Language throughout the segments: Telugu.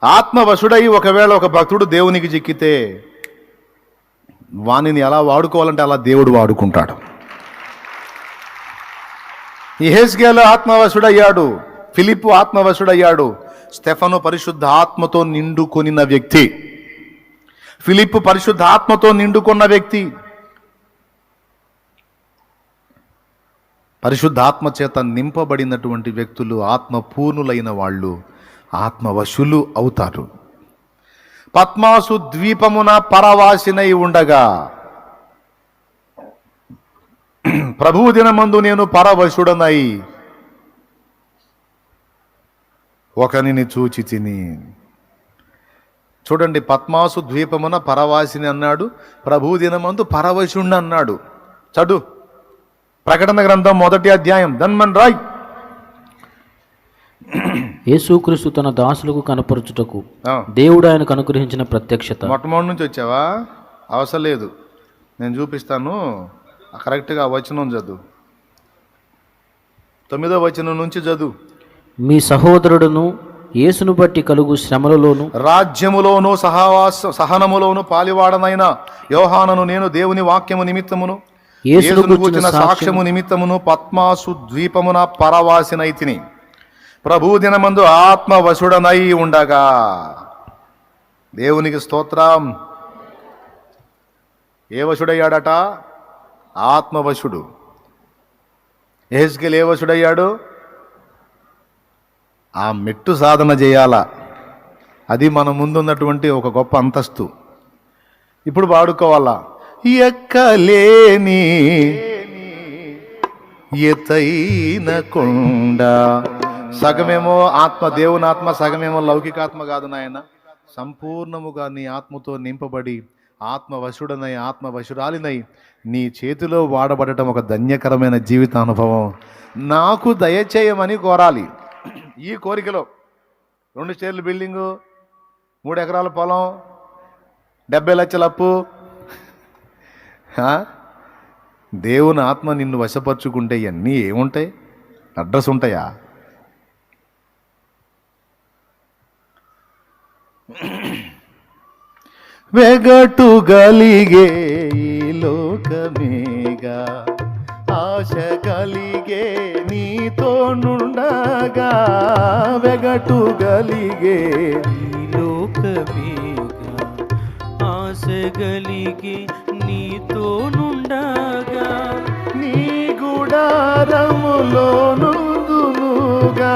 ఆత్మవశుడై ఒకవేళ ఒక భక్తుడు దేవునికి చిక్కితే వానిని ఎలా వాడుకోవాలంటే అలా దేవుడు వాడుకుంటాడు. యెహెజ్కేలు ఆత్మవశుడయ్యాడు, ఫిలిప్పు ఆత్మవశుడయ్యాడు, స్టెఫను పరిశుద్ధ ఆత్మతో నిండుకొనిన వ్యక్తి. ఫిలిప్పు పరిశుద్ధ ఆత్మతో నిండుకున్న వ్యక్తి. పరిశుద్ధాత్మ చేత నింపబడినటువంటి వ్యక్తులు ఆత్మపూర్ణులైన వాళ్ళు ఆత్మవశులు అవుతారు. పద్మాసు ద్వీపమున పరవాసినై ఉండగా ప్రభువు దినమందు నేను పరవశుడనై ఒకనిని చూచి తిని. చూడండి, పద్మాసు ద్వీపమున పరవాసిని అన్నాడు, ప్రభువు దినమందు పరవశుణ్ణి అన్నాడు. చదువు ప్రకటన గ్రంథం 1వ అధ్యాయం. ధన్మన్ రాయ్. యేసుక్రీస్తు తన దాసులకు కనపరచుటకు దేవుడు ఆయనకు అనుగ్రహించిన ప్రత్యక్షత. మొట్టమొదటి నుంచి వచ్చావా? అవసరం లేదు, నేను చూపిస్తాను. కరెక్ట్గా వచనం చదువు. 9వ వచనం నుంచి చదువు. మీ సహోదరుడును యేసును బట్టి కలుగు శ్రమలలోను రాజ్యములోను సహనములోను పాలివాడనైన యోహానను నేను దేవుని వాక్యము నిమిత్తమును యేసును గూర్చిన సాక్ష్యము నిమిత్తమును పద్మాసు ద్వీపమున పరవాసినైతిని. ప్రభు దినమందు ఆత్మవశుడనై ఉండగా. దేవునికి స్తోత్రం. ఏ వశుడయ్యాడట? ఆత్మవశుడు. యెహెజ్కేలు ఏ వశుడయ్యాడు? ఆ మెట్టు సాధన చేయాల. అది మన ముందున్నటువంటి ఒక గొప్ప అంతస్తు. ఇప్పుడు వాడుకోవాలా. ఎక్కలేని ఎతైన కొండ. సగమేమో ఆత్మ, దేవుని ఆత్మ, సగమేమో లౌకికాత్మ కాదు నాయన. సంపూర్ణముగా నీ ఆత్మతో నింపబడి ఆత్మవశుడనై ఆత్మవశురాలినై నీ చేతిలో వాడబడటం ఒక ధన్యకరమైన జీవిత అనుభవం. నాకు దయచేయమని కోరాలి. ఈ కోరికలో 2 స్టేర్ల బిల్డింగు, 3 ఎకరాల పొలం, 70 లక్షల అప్పు. దేవుని ఆత్మ నిన్ను వశపరుచుకుంటే ఇవన్నీ ఏముంటాయి? అడ్రస్ ఉంటాయా? వెగటు గలిగే ఈ లోకమేగా, ఆశ కలిగే నీతో నుండగా. వెగటు గలిగే ఈ లోకమేగా, ఆశ గలిగే నీతో నుండగా. నీ గుడారములో నుందునుగా,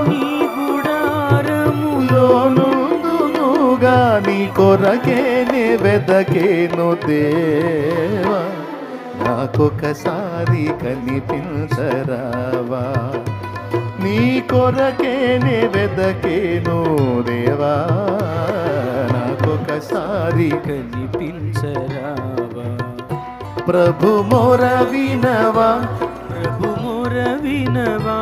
నీ గుడారములో నుందునుగా. నీ కొరకే నే వెదకేను దేవా, నాకొకసారి కనిపించరావా. నీ కొరకే నే వెదకేను దేవా, నాకొకసారి కనిపించరావా. ప్రభు మొర వినవా, ప్రభు మొర వినవా.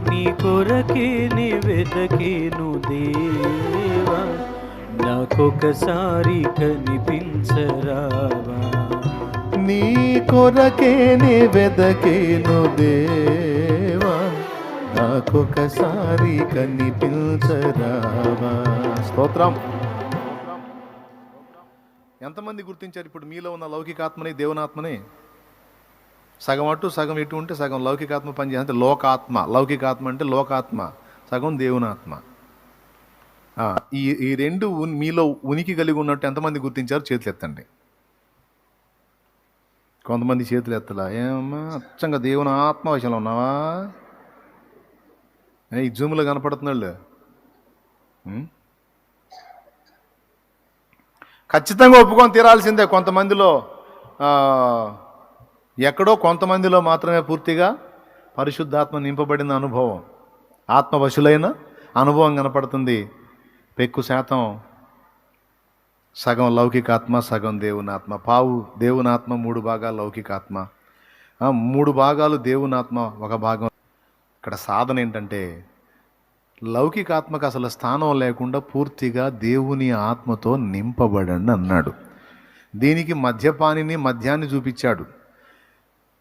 నీ కొరకే నే వెదకేను దేవా, నాకొకసారి కనిపించరావా. నీ కొరకే నే వెదకేను దేవా, నాకొకసారి కనిపించరావా. స్తోత్రం. ఎంతమంది గుర్తించారు ఇప్పుడు మీలో ఉన్న లౌకికాత్మని, దేవునాత్మని? సగం అటు సగం ఇటు ఉంటే సగం లౌకికాత్మ పనిచేస్తే లోకాత్మ. లౌకికాత్మ అంటే లోకాత్మ, సగం దేవునాత్మ. ఈ రెండు మీలో ఉనికి కలిగి ఉన్నట్టు ఎంతమంది గుర్తించారు? చేతులు ఎత్తండి. కొంతమంది చేతులు ఎత్తలా. ఏమమ్మా అచ్చంగా దేవుని ఆత్మ వశంలో ఉన్నావా? ఈ జూమ్లో కనపడుతున్నాళ్ళు. ఖచ్చితంగా ఒప్పుకొని తీరాల్సిందే. కొంతమందిలో ఎక్కడో కొంతమందిలో మాత్రమే పూర్తిగా పరిశుద్ధాత్మ నింపబడిన అనుభవం, ఆత్మవశులైన అనుభవం కనపడుతుంది. పెక్కు శాతం సగం లౌకికాత్మ, సగం దేవునాత్మ. పావు దేవునాత్మ, 3 భాగాలు లౌకికాత్మ, 3 భాగాలు దేవునాత్మ, 1 భాగం. ఇక్కడ సాధన ఏంటంటే లౌకికాత్మకు అసలు స్థానం లేకుండా పూర్తిగా దేవుని ఆత్మతో నింపబడండి అన్నాడు. దీనికి మద్యపానిని, మద్యాన్ని చూపించాడు.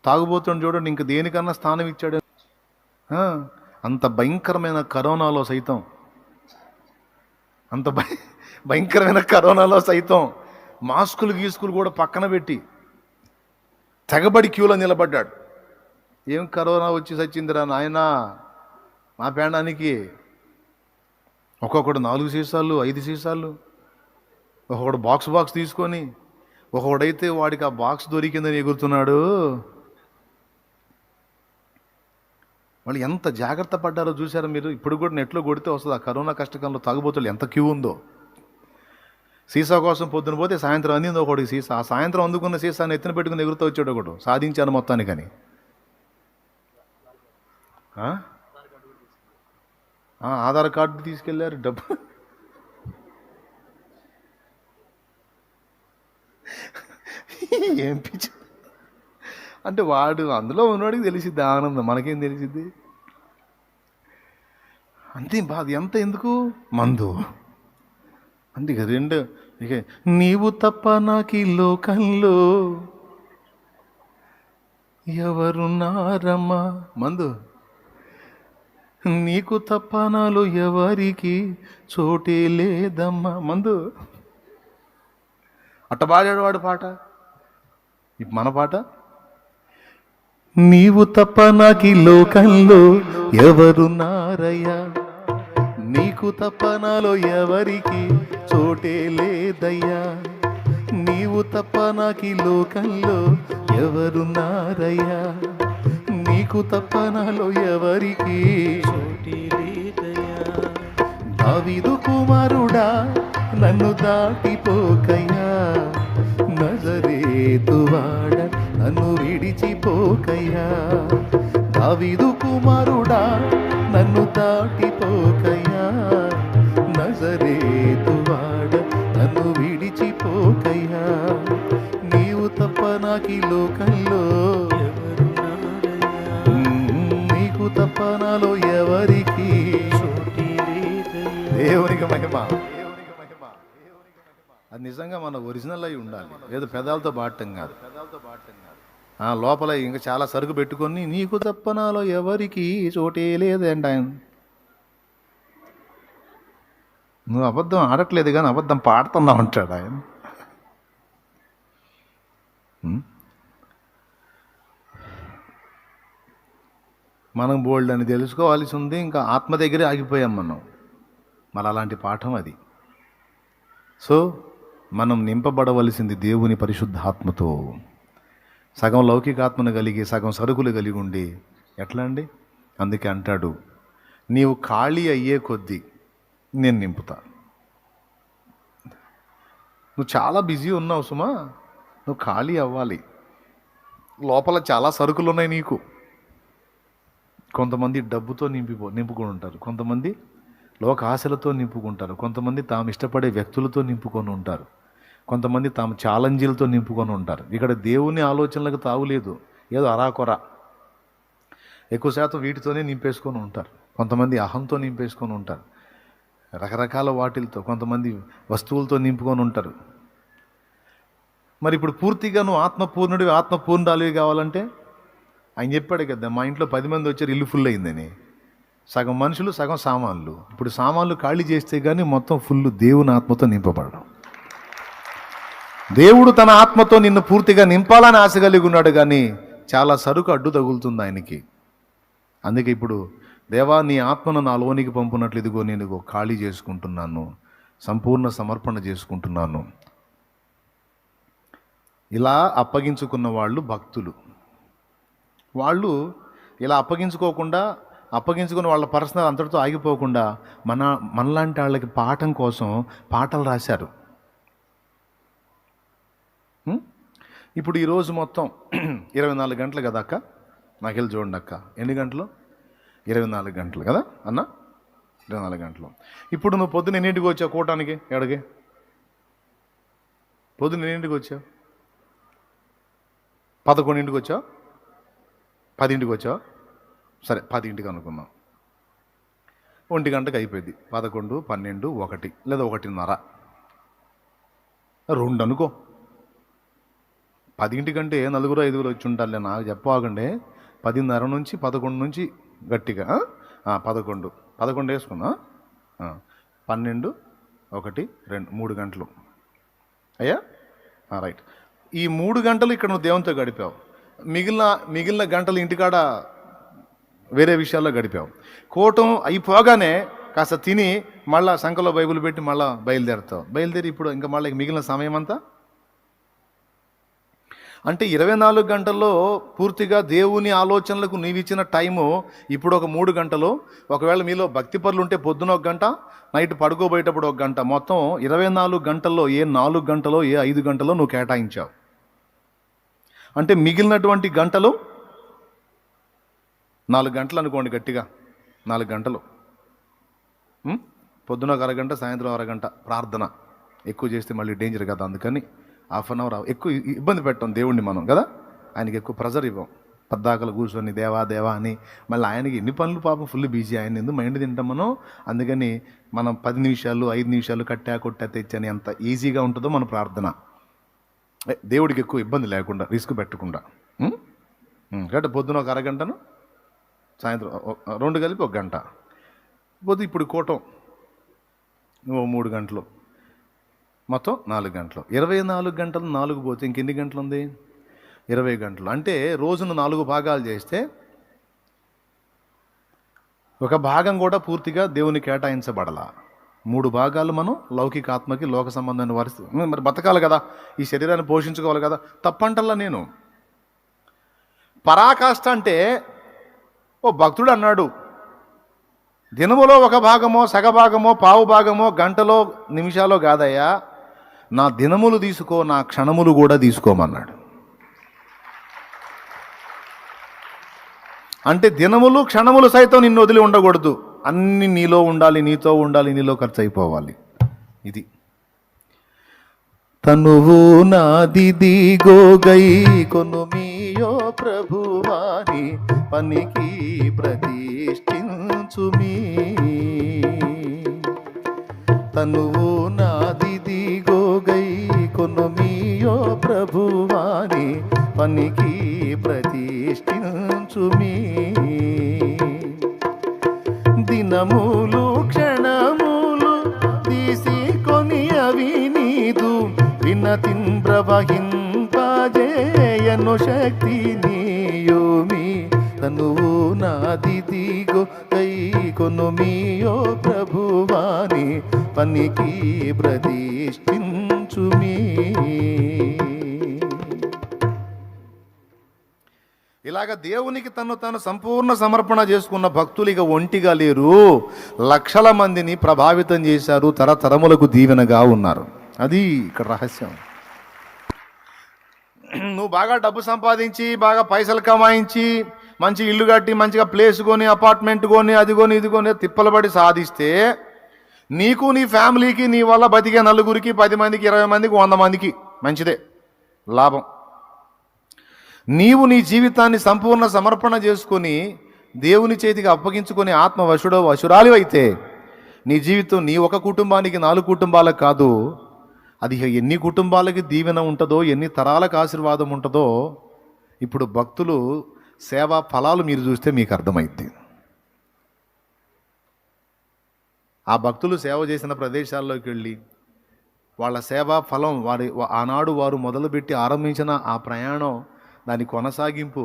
తాగుబోతుని చూడండి, ఇంక దేనికన్నా స్థానం ఇచ్చాడు. అంత భయంకరమైన కరోనాలో సైతం అంత భయంకరమైన కరోనాలో సైతం మాస్కులు గీసుకులు కూడా పక్కన పెట్టి తెగబడి క్యూలో నిలబడ్డాడు. ఏం కరోనా వచ్చి సచ్చిందిరా నాయనా మా పేడానికి. ఒక్కొక్కడు 4 సీసాలు 5 సీసాలు, ఒక్కొక్కడు బాక్స్ తీసుకొని, ఒక్కొక్కడైతే వాడికి ఆ బాక్స్ దొరికిందని ఎగురుతున్నాడు. వాళ్ళు ఎంత జాగ్రత్త పడ్డారో చూసారో మీరు. ఇప్పుడు కూడా నెట్లో కొడితే వస్తుంది ఆ కరోనా కష్టకాలంలో తాగుబోతులు ఎంత క్యూ ఉందో. సీసా కోసం పొద్దున పోతే సాయంత్రం అందింది ఒకటి సీసా. ఆ సాయంత్రం అందుకున్న సీసాని ఎత్తున పెట్టుకుని ఎగురుతూ వచ్చాడు ఒకడు. సాధించాను మొత్తానికని. ఆధార్ కార్డు తీసుకెళ్ళారు, డబ్బు ఏం పిచ్చి అంటే వాడు అందులో ఉన్నవాడికి తెలిసిద్ది ఆనందం, మనకేం తెలిసిద్ది. అంతే బాధ. ఎంత ఎందుకు మందు అంటే ఇక రెండు. ఇక నీవు తప్ప నాకు ఈ లోకంలో ఎవరున్నారమ్మా, మందు. నీకు తప్ప నాలో ఎవరికి చోటే లేదమ్మా, మందు. అట్ట పాడాడు వాడు పాట. ఇప్పుడు మన పాట, నీవు తప్ప నాకు ఈ లోకంలో ఎవరున్నారయ్యా, నీకు తప్ప నాలో ఎవరికి చోటే లేదయ్యా, నీవు తప్ప నాకు ఈ లోకంలో ఎవరున్నారయ్యా, నీకు తప్ప నాలో ఎవరికి చోటే లేదయ్యా. దావీదు కుమారుడా నన్ను దాటిపోకయ్యా, నజరేతువాడ నన్ను విడిచిపోకయ్యా. దావీదు కుమారుడా నన్ను దాటిపోకయ్యా, నజరేతువాడ నన్ను విడిచిపోకయ్యా, నీవు తప్ప నాకు ఈ లోకంలో నీకు తప్ప నాలో ఎవరికి. దేవునికి మహిమ. అది నిజంగా మన ఒరిజినల్ అయి ఉండాలి, ఏదో పెదాలతో పాడటం కాదు. లోపల ఇంకా చాలా సరుకు పెట్టుకొని నీకు తప్ప నాలో ఎవరికి చోటే లేదండి ఆయన. నువ్వు అబద్ధం ఆడట్లేదు కానీ అబద్ధం పాడుతున్నావు అంటాడు ఆయన. మనం బోల్డ్ అని తెలుసుకోవాల్సి ఉంది. ఇంకా ఆత్మ దగ్గరే ఆగిపోయాం మనం. మరి అలాంటి పాఠం అది. సో మనం నింపబడవలసింది దేవుని పరిశుద్ధాత్మతో. సగం లౌకికాత్మను కలిగి సగం సరుకులు కలిగి ఉండి ఎట్లా అండి? అందుకే అంటాడు, నీవు ఖాళీ అయ్యే కొద్దీ నేను నింపుతా. నువ్వు చాలా బిజీ ఉన్నావు సుమా, నువ్వు ఖాళీ అవ్వాలి. లోపల చాలా సరుకులు ఉన్నాయి నీకు. కొంతమంది డబ్బుతో నింపుకొని ఉంటారు, కొంతమంది లోక ఆశలతో నింపుకుంటారు, కొంతమంది తాము ఇష్టపడే వ్యక్తులతో నింపుకొని ఉంటారు, కొంతమంది తాము ఛాలెంజీలతో నింపుకొని ఉంటారు. ఇక్కడ దేవుని ఆలోచనలకు తావులేదు, ఏదో అరాకొర ఎక్కువ శాతం వీటితోనే నింపేసుకొని ఉంటారు. కొంతమంది అహంతో నింపేసుకొని ఉంటారు, రకరకాల వాటిలతో, కొంతమంది వస్తువులతో నింపుకొని ఉంటారు. మరి ఇప్పుడు పూర్తిగా నువ్వు ఆత్మపూర్ణుడివి ఆత్మపూర్ణాలివి కావాలంటే ఆయన చెప్పాడు కదా, మా ఇంట్లో 10 మంది వచ్చారు ఇల్లు ఫుల్ అయిందని. సగం మనుషులు సగం సామాన్లు. ఇప్పుడు సామాన్లు ఖాళీ చేస్తే కానీ మొత్తం ఫుల్ దేవుని ఆత్మతో నింపబడడం. దేవుడు తన ఆత్మతో నిన్ను పూర్తిగా నింపాలని ఆశ కలిగి ఉన్నాడు, కానీ చాలా సరుకు అడ్డు తగులుతుంది ఆయనకి. అందుకే ఇప్పుడు దేవా నీ ఆత్మను నా లోనికి పంపునట్లు ఇదిగో నేను ఖాళీ చేసుకుంటున్నాను, సంపూర్ణ సమర్పణ చేసుకుంటున్నాను. ఇలా అప్పగించుకున్న వాళ్ళు భక్తులు. వాళ్ళు ఇలా అప్పగించుకుని వాళ్ళ పర్సనల్ అంతటితో ఆగిపోకుండా మనలాంటి వాళ్ళకి పాఠం కోసం పాటలు రాశారు. ఇప్పుడు ఈరోజు మొత్తం 24 గంటలు కదా అక్క, నాకెళ్ళి చూడండి అక్క, ఎన్ని గంటలు? 24 గంటలు కదా అన్న, 24 గంటలు. ఇప్పుడు నువ్వు పొద్దున్న ఎన్నింటికి వచ్చావు కూటానికి? ఎక్కడికి పొద్దున్న ఎన్నింటికి వచ్చావు? 11ంటికి వచ్చావు? 10ంటికి వచ్చావు? సరే 10ంటికి అనుకున్నాం. 1 గంటకు అయిపోయింది. 11, 12, 1 లేదా 1:30, 2 అనుకో. 10ంటికంటే 4, 5 వచ్చి ఉంటారులే, నాకు చెప్పాకండి. 10:30 నుంచి 11 నుంచి గట్టిగా 11 వేసుకున్నా, 12, 1 2 3 గంటలు అయ్యా, రైట్. ఈ 3 గంటలు ఇక్కడ నువ్వు దేవునితో గడిపావు. మిగిలిన గంటలు ఇంటికాడ వేరే విషయాల్లో గడిపావు. కూటం అయిపోగానే కాస్త తిని మళ్ళా సంఖలో బైబిల్ పెట్టి మళ్ళీ బయలుదేరి ఇప్పుడు ఇంకా మళ్ళీ మిగిలిన సమయం అంతా అంటే 24 గంటల్లో పూర్తిగా దేవుని ఆలోచనలకు నీవిచ్చిన టైము ఇప్పుడు ఒక 3 గంటలు. ఒకవేళ మీలో భక్తి పనులు ఉంటే పొద్దున 1 గంట, నైట్ పడుకోబోయేటప్పుడు 1 గంట, మొత్తం 24 గంటల్లో ఏ 4 గంటలో ఏ 5 గంటలో నువ్వు కేటాయించావు. అంటే మిగిలినటువంటి గంటలు 4 గంటలు అనుకోండి, గట్టిగా 4 గంటలు. పొద్దున 1 అరగంట, సాయంత్రం 1 అరగంట ప్రార్థన. ఎక్కువ చేస్తే మళ్ళీ డేంజర్ కదా, అందుకని ½ అన్ అవర్. ఎక్కువ ఇబ్బంది పెట్టాం దేవుణ్ణి మనం కదా, ఆయనకి ఎక్కువ ప్రెజర్ ఇవ్వం. పద్దాకలు కూర్చొని దేవా దేవా అని మళ్ళీ ఆయనకి ఎన్ని పనులు పాపం, ఫుల్ బిజీ. ఆయన ఎందుకు మైండ్ తింటాం మనం. అందుకని మనం 10 నిమిషాలు 5 నిమిషాలు కొట్టా తెచ్చని ఎంత ఈజీగా ఉంటుందో మన ప్రార్థన. దేవుడికి ఎక్కువ ఇబ్బంది లేకుండా, రిస్క్ పెట్టకుండా. కాబట్టి పొద్దున 1 అరగంటను, సాయంత్రం 2 కలిపి 1 గంట. పోతే ఇప్పుడు కూటం 3 గంటలు, మొత్తం 4 గంటలు. 24 గంటలు 4 పోతే ఇంకెన్ని గంటలు ఉంది? 20 గంటలు. అంటే రోజును 4 భాగాలు చేస్తే ఒక భాగం కూడా పూర్తిగా దేవుని కేటాయించబడాల. 3 భాగాలు మనం లౌకిక ఆత్మకి లోక సంబంధమైన పరిస్థితి. మరి బతకాలి కదా, ఈ శరీరాన్ని పోషించుకోవాలి కదా. తప్పంటల్లా నేను పరాకాష్ట అంటే ఓ భక్తుడు అన్నాడు, దినములో 1 భాగమో సగభాగమో పావు భాగమో గంటలో నిమిషాలో కాదయ్యా, నా దినములు తీసుకో, నా క్షణములు కూడా తీసుకోమన్నాడు. అంటే దినములు క్షణములు సైతం నిన్ను వదిలి ఉండకూడదు. అన్ని నీలో ఉండాలి, నీతో ఉండాలి, నీలో ఖర్చు అయిపోవాలి. ఇది తనువు నాదిదిగో గై కొనుమియో ప్రభువాని పనికి ప్రతిష్ఠించుమీ. తనువు నాదిదిగో గై కొనుమియో ప్రభువాని పనికి ప్రతిష్ఠించుమీ. దినములు క్షణములు తీసుకొని అవి నీదు వినతిన్ ప్రవహింపజేయను శక్తి నీయోమి. తనువు నాదిదిగో గై కొనుమియో ప్రభువాని పనికి ప్రతిష్ఠించుమీ. ఇలాగ దేవునికి తను సంపూర్ణ సమర్పణ చేసుకున్న భక్తులు ఇక ఒంటిగా లేరు. లక్షల మందిని ప్రభావితం చేశారు, తరతరములకు దీవెనగా ఉన్నారు. అది ఇక్కడ రహస్యం. నువ్వు బాగా డబ్బు సంపాదించి, బాగా పైసలు కమాయించి, మంచి ఇల్లు కట్టి, మంచిగా ప్లేస్ కొని, అపార్ట్మెంట్ కొని, అది కొని ఇది కొని తిప్పలు పడి సాధిస్తే నీకు, నీ ఫ్యామిలీకి, నీ వల్ల బతికే నలుగురికి, 10 మందికి, 20 మందికి, 100 మందికి మంచిదే లాభం. నీవు నీ జీవితాన్ని సంపూర్ణ సమర్పణ చేసుకొని దేవుని చేతికి అప్పగించుకొని ఆత్మ వశురాలి అయితే నీ జీవితం నీ ఒక కుటుంబానికి 4 కుటుంబాలకు కాదు, అది ఎన్ని కుటుంబాలకి దీవెన ఉంటుందో, ఎన్ని తరాలకు ఆశీర్వాదం ఉంటుందో ఇప్పుడు భక్తులు సేవా ఫలాలు మీరు చూస్తే మీకు అర్థమైద్ది. ఆ భక్తులు సేవ చేసిన ప్రదేశాల్లోకి వెళ్ళి వాళ్ళ సేవా ఫలం ఆనాడు వారు మొదలుపెట్టి ఆరంభించిన ఆ ప్రయాణం, దాని కొనసాగింపు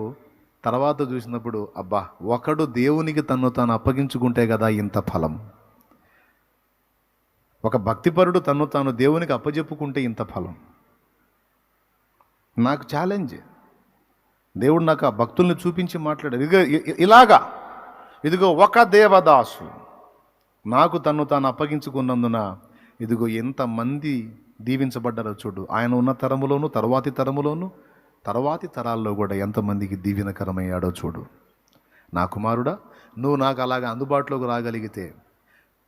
తర్వాత చూసినప్పుడు అబ్బా, ఒకడు దేవునికి తాను అప్పగించుకుంటే కదా ఇంత ఫలం. ఒక భక్తిపరుడు తాను దేవునికి అప్పజెప్పుకుంటే ఇంత ఫలం. నాకు ఛాలెంజ్, దేవుడు నాకు ఆ భక్తుల్ని చూపించి మాట్లాడాడు. ఇదిగో ఒక దేవదాసు నాకు తాను అప్పగించుకున్నందున ఇదిగో ఎంతమంది దీవించబడ్డారో చూడు. ఆయన ఉన్న తరములోను, తరువాతి తరములోను, తర్వాతి తరాల్లో కూడా ఎంతమందికి దీవెనకరమయ్యాడో చూడు. నా కుమారుడా, నువ్వు నాకు అలాగా అందుబాటులోకి రాగలిగితే,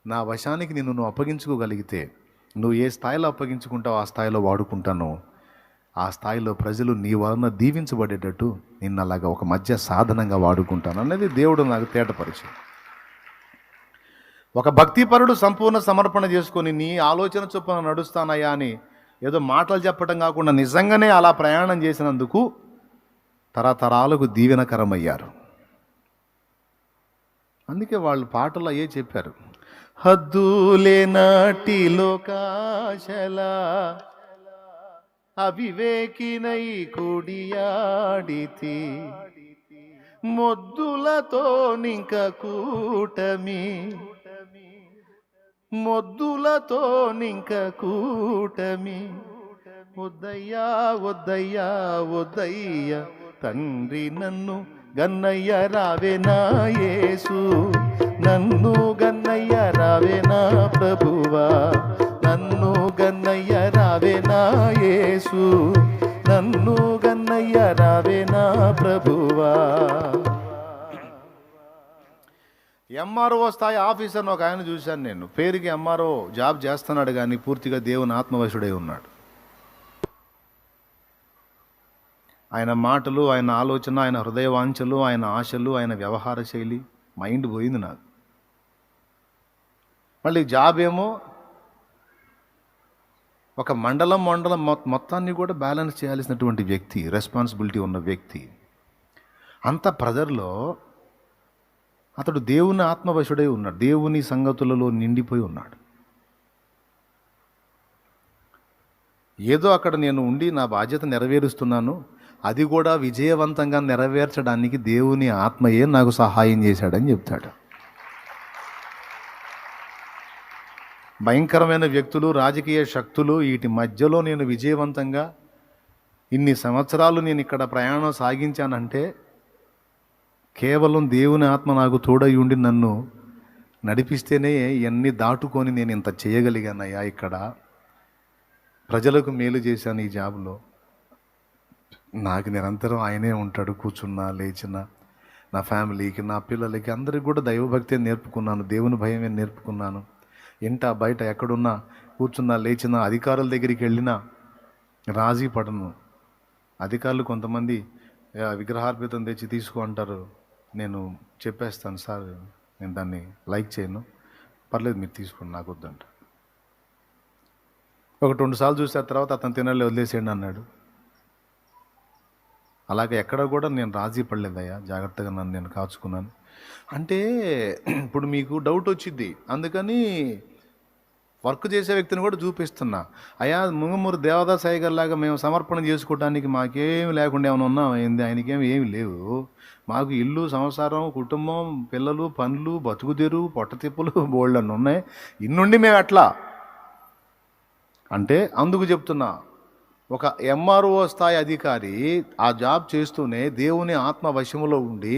నా వశానికి నువ్వు అప్పగించుకోగలిగితే, నువ్వు ఏ స్థాయిలో అప్పగించుకుంటావో ఆ స్థాయిలో వాడుకుంటాను. ఆ స్థాయిలో ప్రజలు నీ వలన దీవించబడేటట్టు నిన్ను అలాగా ఒక మధ్య సాధనంగా వాడుకుంటాను అనేది దేవుడు నాకు తేటపరిచి. ఒక భక్తిపరుడు సంపూర్ణ సమర్పణ చేసుకొని నీ ఆలోచన చొప్పున నడుస్తానయ్యా అని ఏదో మాటలు చెప్పటం కాకుండా నిజంగానే అలా ప్రయాణం చేసినందుకు తరతరాలకు దీవెనకరమయ్యారు. అందుకే వాళ్ళు పాటలు అయ్యే చెప్పారు, హద్దులే నాటి లోకాశల అవివేకినై కొడియాడితి, మొద్దులతో నింక కూటమి, మొద్దులతో నింక కూటమి. వద్దయ్యా వద్దయ్యా వద్దయ్యా తండ్రి నన్ను గన్నయ్య రావే నా యేసు, నన్ను గన్నయ్య రావే నా ప్రభువా, నన్ను గన్నయ్య రావే నా యేసు, నన్ను గన్నయ్య రావే నా ప్రభువా. ఎంఆర్ఓ స్థాయి ఆఫీసర్ని ఒక ఆయన చూశాను నేను. పేరుకి ఎంఆర్ఓ జాబ్ చేస్తున్నాడు కానీ పూర్తిగా దేవుని ఆత్మవశుడై ఉన్నాడు. ఆయన మాటలు, ఆయన ఆలోచన, ఆయన హృదయవాంఛలు, ఆయన ఆశలు, ఆయన వ్యవహార శైలి మైండ్ పోయింది నాకు. మళ్ళీ జాబ్ ఏమో ఒక మండలం మొత్తాన్ని కూడా బ్యాలెన్స్ చేయాల్సినటువంటి వ్యక్తి, రెస్పాన్సిబిలిటీ ఉన్న వ్యక్తి. అంత ప్రెజర్లో అతడు దేవుని ఆత్మవశుడై ఉన్నాడు, దేవుని సంగతులలో నిండిపోయి ఉన్నాడు. ఏదో అక్కడ నేను ఉండి నా బాధ్యత నెరవేరుస్తున్నాను, అది కూడా విజయవంతంగా నెరవేర్చడానికి దేవుని ఆత్మయే నాకు సహాయం చేశాడని చెప్తాడు. భయంకరమైన వ్యక్తులు, రాజకీయ శక్తులు, వీటి మధ్యలో నేను విజయవంతంగా ఇన్ని సంవత్సరాలు నేను ఇక్కడ ప్రయాణం సాగించానంటే కేవలం దేవుని ఆత్మ నాకు తోడై ఉండి నన్ను నడిపిస్తేనే ఇవన్నీ దాటుకొని నేను ఇంత చేయగలిగానయ్యా. ఇక్కడ ప్రజలకు మేలు చేశాను ఈ జాబ్లో. నాకు నిరంతరం ఆయనే ఉంటాడు, కూర్చున్నా లేచినా. నా ఫ్యామిలీకి, నా పిల్లలకి, అందరికి కూడా దైవభక్తి నేర్పుకున్నాను, దేవుని భయమే నేర్పుకున్నాను. ఇంట బయట ఎక్కడున్నా, కూర్చున్నా లేచినా, అధికారుల దగ్గరికి వెళ్ళినా రాజీ పడను. అధికారులు కొంతమంది విగ్రహార్పితం తెచ్చి తీసుకో అంటారు, నేను చెప్పేస్తాను సార్, నేను దాన్ని లైక్ చేయను, పర్లేదు మీరు తీసుకోండి, నాకు వద్దంట. ఒకటి 2 సార్లు చూసిన తర్వాత అతను తినాలి వదిలేసేయండి అన్నాడు. అలాగే ఎక్కడ కూడా నేను రాజీ పడలేదయ్యా, జాగ్రత్తగా నన్ను నేను కాచుకున్నాను. అంటే ఇప్పుడు మీకు డౌట్ వచ్చింది, అందుకని వర్క్ చేసే వ్యక్తిని కూడా చూపిస్తున్నా. అయ్యా ముంగమూరు దేవదాస్ అయ్యగారిలాగా మేము సమర్పణ చేసుకోవడానికి మాకేమి లేకుండా ఏమైనా ఉన్నాం అయింది, ఏమి లేవు. మాకు ఇల్లు, సంసారం, కుటుంబం, పిల్లలు, పనులు, బతుకుదెరు, పొట్టతిప్పులు బోల్డ్ అని ఉన్నాయి. ఇన్నుండి మేము ఎట్లా అంటే అందుకు చెప్తున్నా, ఒక ఎంఆర్ఓ స్థాయి అధికారి ఆ జాబ్ చేస్తూనే దేవుని ఆత్మ వశములో ఉండి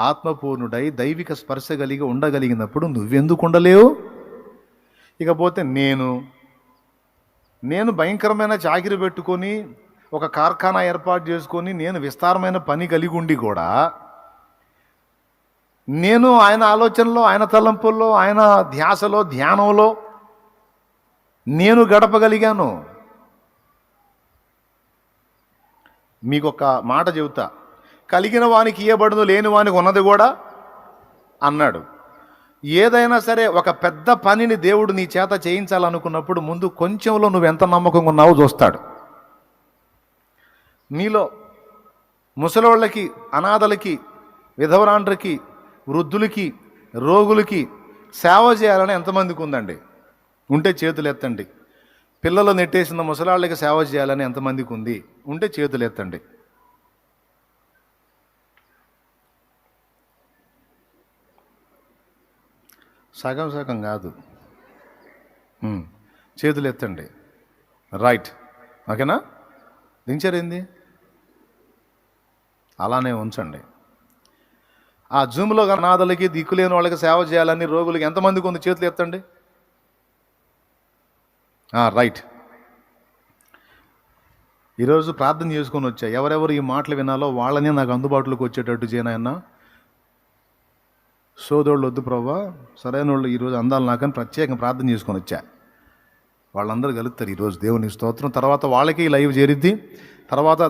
ఆత్మపూర్ణుడై దైవిక స్పర్శ కలిగి ఉండగలిగినప్పుడు నువ్వెందుకు ఉండలేవు? ఇకపోతే నేను భయంకరమైన చాకిరి పెట్టుకొని ఒక కార్ఖానా ఏర్పాటు చేసుకొని నేను విస్తారమైన పని కలిగి ఉండి కూడా నేను ఆయన ఆలోచనలో, ఆయన తలంపుల్లో, ఆయన ధ్యాసలో, ధ్యానంలో నేను గడపగలిగాను. మీకు ఒక మాట చెబుతా, కలిగిన వానికి ఇయ్యబడును, లేని వానికి ఉన్నది కూడా అన్నాడు. ఏదైనా సరే ఒక పెద్ద పనిని దేవుడు నీ చేత చేయించాలనుకున్నప్పుడు ముందు కొంచెంలో నువ్వు ఎంత నమ్మకంగా ఉన్నావో చూస్తాడు. నీలో ముసలోళ్ళకి, అనాథలకి, విధవరాండ్రకి, వృద్ధులకి, రోగులకి సేవ చేయాలని ఎంతమందికి ఉందండి? ఉంటే చేతులు ఎత్తండి. పిల్లలు నెట్టేసిన ముసలాళ్ళకి సేవ చేయాలని ఎంతమందికి ఉంది? ఉంటే చేతులు ఎత్తండి. సగం సగం కాదు, చేతులు ఎత్తండి. రైట్, ఓకేనా? దించారేంది? అలానే ఉంచండి. ఆ జూమ్లో అనాథలకి, దిక్కులేని వాళ్ళకి సేవ చేయాలని, రోగులకి ఎంతమందికి ఉంది? చేతులు ఎత్తండి. రైట్. ఈరోజు ప్రార్థన చేసుకొని వచ్చా. ఎవరెవరు ఈ మాటలు వినాలో వాళ్ళనే నాకు అందుబాటులోకి వచ్చేటట్టు చేయనన్నా. సోదోళ్ళు వద్దు ప్రభా, సరైన వాళ్ళు ఈరోజు అందాలి నాకని ప్రత్యేకంగా ప్రార్థన చేసుకొని వచ్చా. వాళ్ళందరూ కలుగుతారు ఈరోజు. దేవుని స్తోత్రం. తర్వాత వాళ్ళకి లైవ్ చేరిద్ది. తర్వాత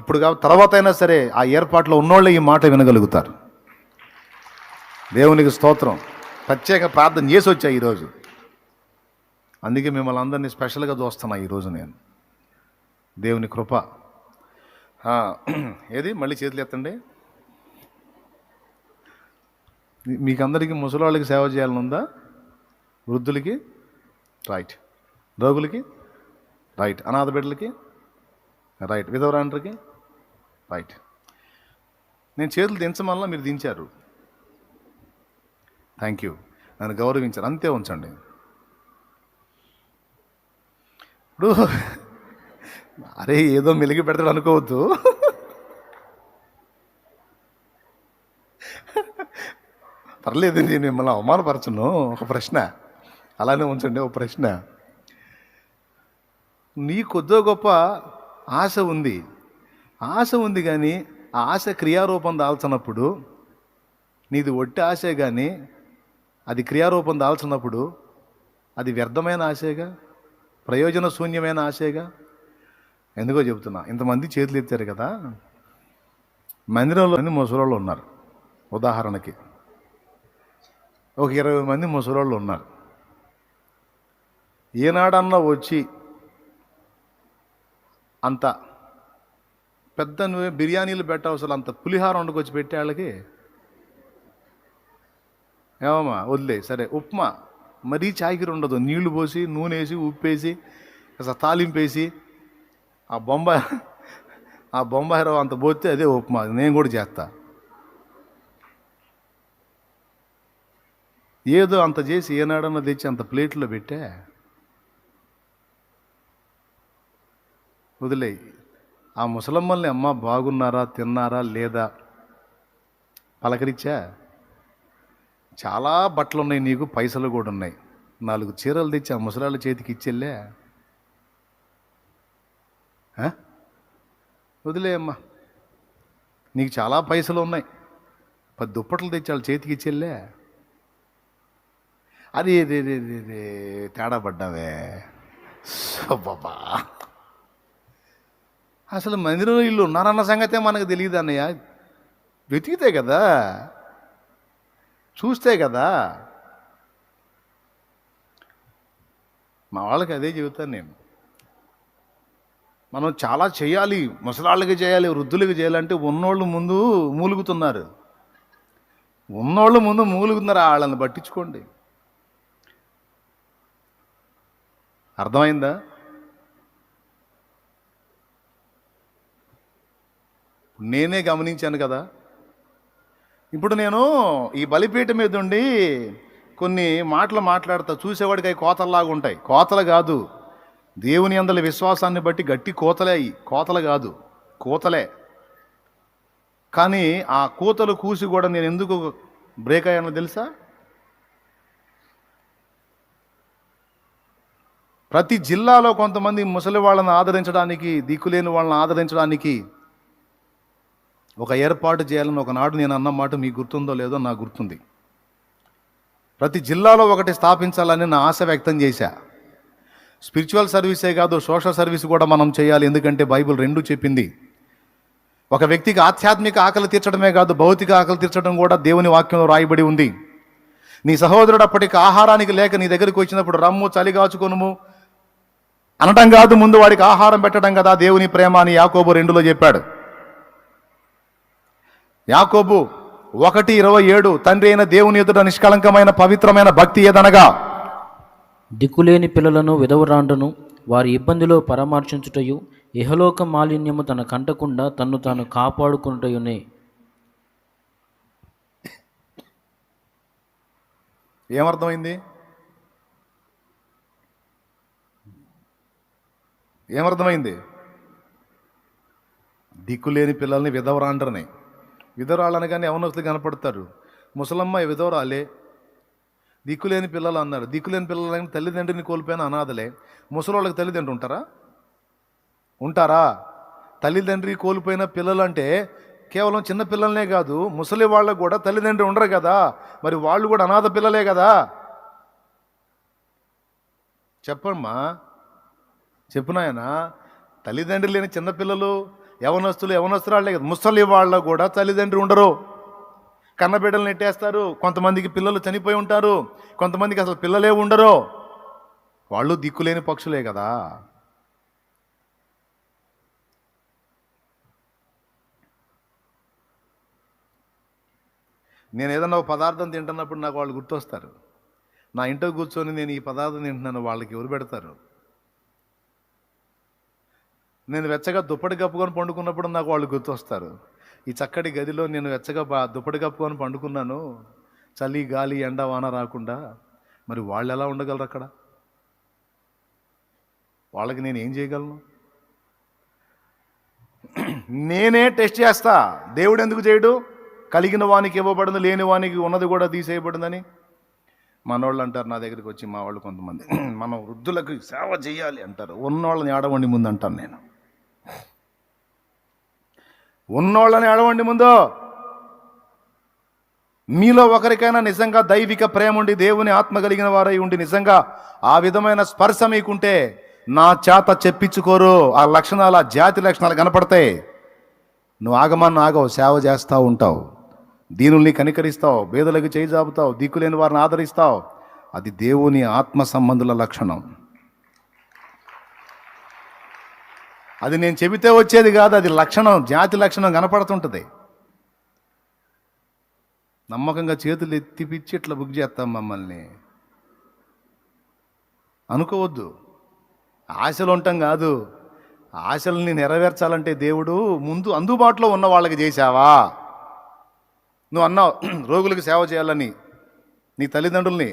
ఇప్పుడు తర్వాత అయినా సరే ఆ ఏర్పాట్లో ఉన్నోళ్ళే ఈ మాట వినగలుగుతారు. దేవునికి స్తోత్రం. ప్రత్యేక ప్రార్థన చేసి వచ్చా ఈరోజు. అందుకే మిమ్మల్ని అందరినీ స్పెషల్గా చూస్తున్నా ఈరోజు నేను. దేవుని కృప. ఏది మళ్ళీ చేతులు ఎత్తండి. మీకు అందరికీ ముసలి వాళ్ళకి సేవ చేయాలని ఉందా? వృద్ధులకి రైట్, రోగులకి రైట్, అనాథ బిడ్డలకి రైట్, విధవరాండ్రకి రైట్. నేను చేతులు దించమల్లా మీరు దించారు, థ్యాంక్ యూ, నన్ను గౌరవించారు, అంతే ఉంచండి. ఇప్పుడు అరే ఏదో మెలిగి పెడతాడు అనుకోవద్దు. పర్లేదు, నేను మిమ్మల్ని అవమానపరచను. ఒక ప్రశ్న అలానే ఉంచండి. ఒక ప్రశ్న, నీ కొద్దో గొప్ప ఆశ ఉంది, ఆశ ఉంది కానీ ఆ ఆశ క్రియారూపం దాల్చినప్పుడు, నీది ఒట్టి ఆశే కానీ అది క్రియారూపం దాల్చినప్పుడు అది వ్యర్థమైన ఆశేగా, ప్రయోజన శూన్యమైన ఆశేగా. ఎందుకో చెబుతున్నా, ఇంతమంది చేతులు ఎత్తారు కదా, మందిరంలో ముసలోళ్ళు ఉన్నారు. ఉదాహరణకి ఒక 20 మంది ముసలోళ్ళు ఉన్నారు. ఏనాడన్నా వచ్చి అంత పెద్ద నువ్వే బిర్యానీలు పెట్టవసలు అంత పులిహారం వండుకొచ్చి పెట్టే వాళ్ళకి ఏమమ్మా వదిలే, సరే ఉప్మా మరీ చాకిరి ఉండదు, నీళ్లు పోసి నూనె వేసి ఉప్పేసి అసలు తాలింపేసి ఆ బొంబాయి రవ్వ అంత పోతే అదే ఉప్మా. నేను కూడా చేస్తా. ఏదో అంత చేసి ఏనాడన్నా తెచ్చి అంత ప్లేట్లో పెట్టే వదిలే. ఆ ముసలమ్మల్ని అమ్మ బాగున్నారా, తిన్నారా లేదా పలకరించా? చాలా బట్టలు ఉన్నాయి నీకు, పైసలు కూడా ఉన్నాయి, 4 చీరలు తెచ్చి ఆ ముసలాళ్ళ చేతికి ఇచ్చెళ్ళే వదిలే అమ్మా. నీకు చాలా పైసలు ఉన్నాయి, 10 దుప్పట్లు తెచ్చి వాళ్ళ చేతికి ఇచ్చెళ్ళే. అది తేడా పడ్డావే బాబా. అసలు మందిరంలో ఇల్లు ఉన్నారన్న సంగతే మనకు తెలియదు అన్నయ్య. వెతికితే కదా, చూస్తే కదా. మా వాళ్ళకి అదే చెబుతాను నేను. మనం చాలా చేయాలి, ముసలాళ్ళకి చేయాలి, వృద్ధులకి చేయాలంటే ఉన్నోళ్ళు ముందు మూలుగుతున్నారు. వాళ్ళని పట్టించుకోండి. అర్థమైందా? నేనే గమనించాను కదా. ఇప్పుడు నేను ఈ బలిపీఠ మీద ఉండి కొన్ని మాటలు మాట్లాడతా, చూసేవాడికి అవి కోతల్లాగా ఉంటాయి. కోతలు కాదు, దేవుని అందరి విశ్వాసాన్ని బట్టి గట్టి కోతలే. అవి కోతలు కాదు, కోతలే. కానీ ఆ కూతలు కూసి కూడా నేను ఎందుకు బ్రేక్ అయ్యానో తెలుసా? ప్రతి జిల్లాలో కొంతమంది ముసలి వాళ్ళని ఆదరించడానికి, దిక్కులేని వాళ్ళని ఆదరించడానికి ఒక ఏర్పాటు చేయాలని ఒకనాడు నేను అన్న మాట మీకు గుర్తుందో లేదో నాకు గుర్తుంది. ప్రతి జిల్లాలో ఒకటి స్థాపించాలని నా ఆశ వ్యక్తం చేశా. స్పిరిచువల్ సర్వీసే కాదు, సోషల్ సర్వీస్ కూడా మనం చేయాలి. ఎందుకంటే బైబిల్ 2 చెప్పింది. ఒక వ్యక్తికి ఆధ్యాత్మిక ఆకలి తీర్చడమే కాదు, భౌతిక ఆకలి తీర్చడం కూడా దేవుని వాక్యంలో రాయబడి ఉంది. నీ సహోదరుడు అప్పటికి ఆహారానికి లేక నీ దగ్గరికి వచ్చినప్పుడు రమ్ము, చలిగాచుకొనుము అనటం కాదు, ముందు వాడికి ఆహారం పెట్టడం కదా దేవుని ప్రేమ అని యాకోబు 2లో చెప్పాడు. యాకోబు 1:27 తండ్రి అయిన దేవుని ఎదుట నిష్కళంకమైన పవిత్రమైన భక్తి ఏదనగా దిక్కులేని పిల్లలను, విధవరాండ్రను వారి ఇబ్బందిలో పరామర్శించుటయు, ఇహలోక మాలిన్యము తన కంటకుండా తన్ను తాను కాపాడుకునుటయునే. ఏమర్థమైంది? దిక్కులేని పిల్లల్ని విధవరాండ్రని, విధవరాళ్ళనగానే యవనస్తులు కనపడతారు. ముసలమ్మ విధవరాలే, దిక్కులేని పిల్లలు అన్నారు. దిక్కులేని పిల్లలని తల్లిదండ్రిని కోల్పోయిన అనాథలే. ముసలోళ్ళకి తల్లిదండ్రులు ఉంటారా? తల్లిదండ్రి కోల్పోయిన పిల్లలు అంటే కేవలం చిన్న పిల్లలనే కాదు, ముసలి వాళ్ళకు కూడా తల్లిదండ్రులు ఉండరు కదా, మరి వాళ్ళు కూడా అనాథ పిల్లలే కదా. చెప్పమ్మా, చెప్పునాయన. తల్లిదండ్రులు లేని చిన్నపిల్లలు, యవనస్తురాళ్లే కదా. ముసలి వాళ్ళకు కూడా తల్లిదండ్రులు ఉండరు, కన్నబిడ్డలు నెట్టేస్తారు. కొంతమందికి పిల్లలు చనిపోయి ఉంటారు, కొంతమందికి అసలు పిల్లలే ఉండరు. వాళ్ళు దిక్కులేని పక్షులే కదా. నేను ఏదన్నా ఒక పదార్థం తింటున్నప్పుడు నాకు వాళ్ళు గుర్తొస్తారు. నా ఇంట్లో కూర్చొని నేను ఈ పదార్థం తింటున్నాను, వాళ్ళకి ఎవరు పెడతారు? నేను వెచ్చగా దుప్పటి కప్పుకొని పండుకున్నప్పుడు నాకు వాళ్ళు గుర్తొస్తారు. ఈ చక్కటి గదిలో నేను వెచ్చగా దుప్పటి కప్పుకొని పండుకున్నాను, చలి గాలి ఎండ వాన రాకుండా. మరి వాళ్ళు ఎలా ఉండగలరు అక్కడ? వాళ్ళకి నేను ఏం చేయగలను? నేనే టెస్ట్ చేస్తా. దేవుడు ఎందుకు చేయడు? కలిగిన వానికి ఇవ్వబడింది, లేని వానికి ఉన్నది కూడా తీసేయబడిందని. మనోళ్ళు అంటారు నా దగ్గరికి వచ్చి, మా వాళ్ళు కొంతమంది, మనం వృద్ధులకు సేవ చేయాలి అంటారు. ఉన్నోళ్ళని ఏడవండి ముందు అంటాను నేను. ఉన్నోళ్ళని ఏడవండి ముందు. మీలో ఒకరికైనా నిజంగా దైవిక ప్రేమ ఉండి దేవుని ఆత్మ కలిగిన వారై ఉండి నిజంగా ఆ విధమైన స్పర్శ మీకుంటే నా చేత చెప్పించుకోరు. ఆ లక్షణాలు, ఆ జాతి లక్షణాలు కనపడతాయి. నువ్వు ఆగమని ఆగవు, సేవ చేస్తూ ఉంటావు, దీనుల్ని కనికరిస్తావు, పేదలకు చేయి జాపుతావు, దిక్కులేని వారిని ఆదరిస్తావు. అది దేవుని ఆత్మ సంబంధుల లక్షణం. అది నేను చెబితే వచ్చేది కాదు, అది లక్షణం, జాతి లక్షణం కనపడుతుంటుంది. నమ్మకంగా చేతులు ఎత్తిపిచ్చి ఇట్లా బుక్ చేస్తాం మమ్మల్ని అనుకోవద్దు. ఆశలు ఉంటాం కాదు, ఆశల్ని నెరవేర్చాలంటే దేవుడు ముందు అందుబాటులో ఉన్న వాళ్ళకి చేశావా? నువ్వు అన్నావు రోగులకు సేవ చేయాలని, నీ తల్లిదండ్రుల్ని,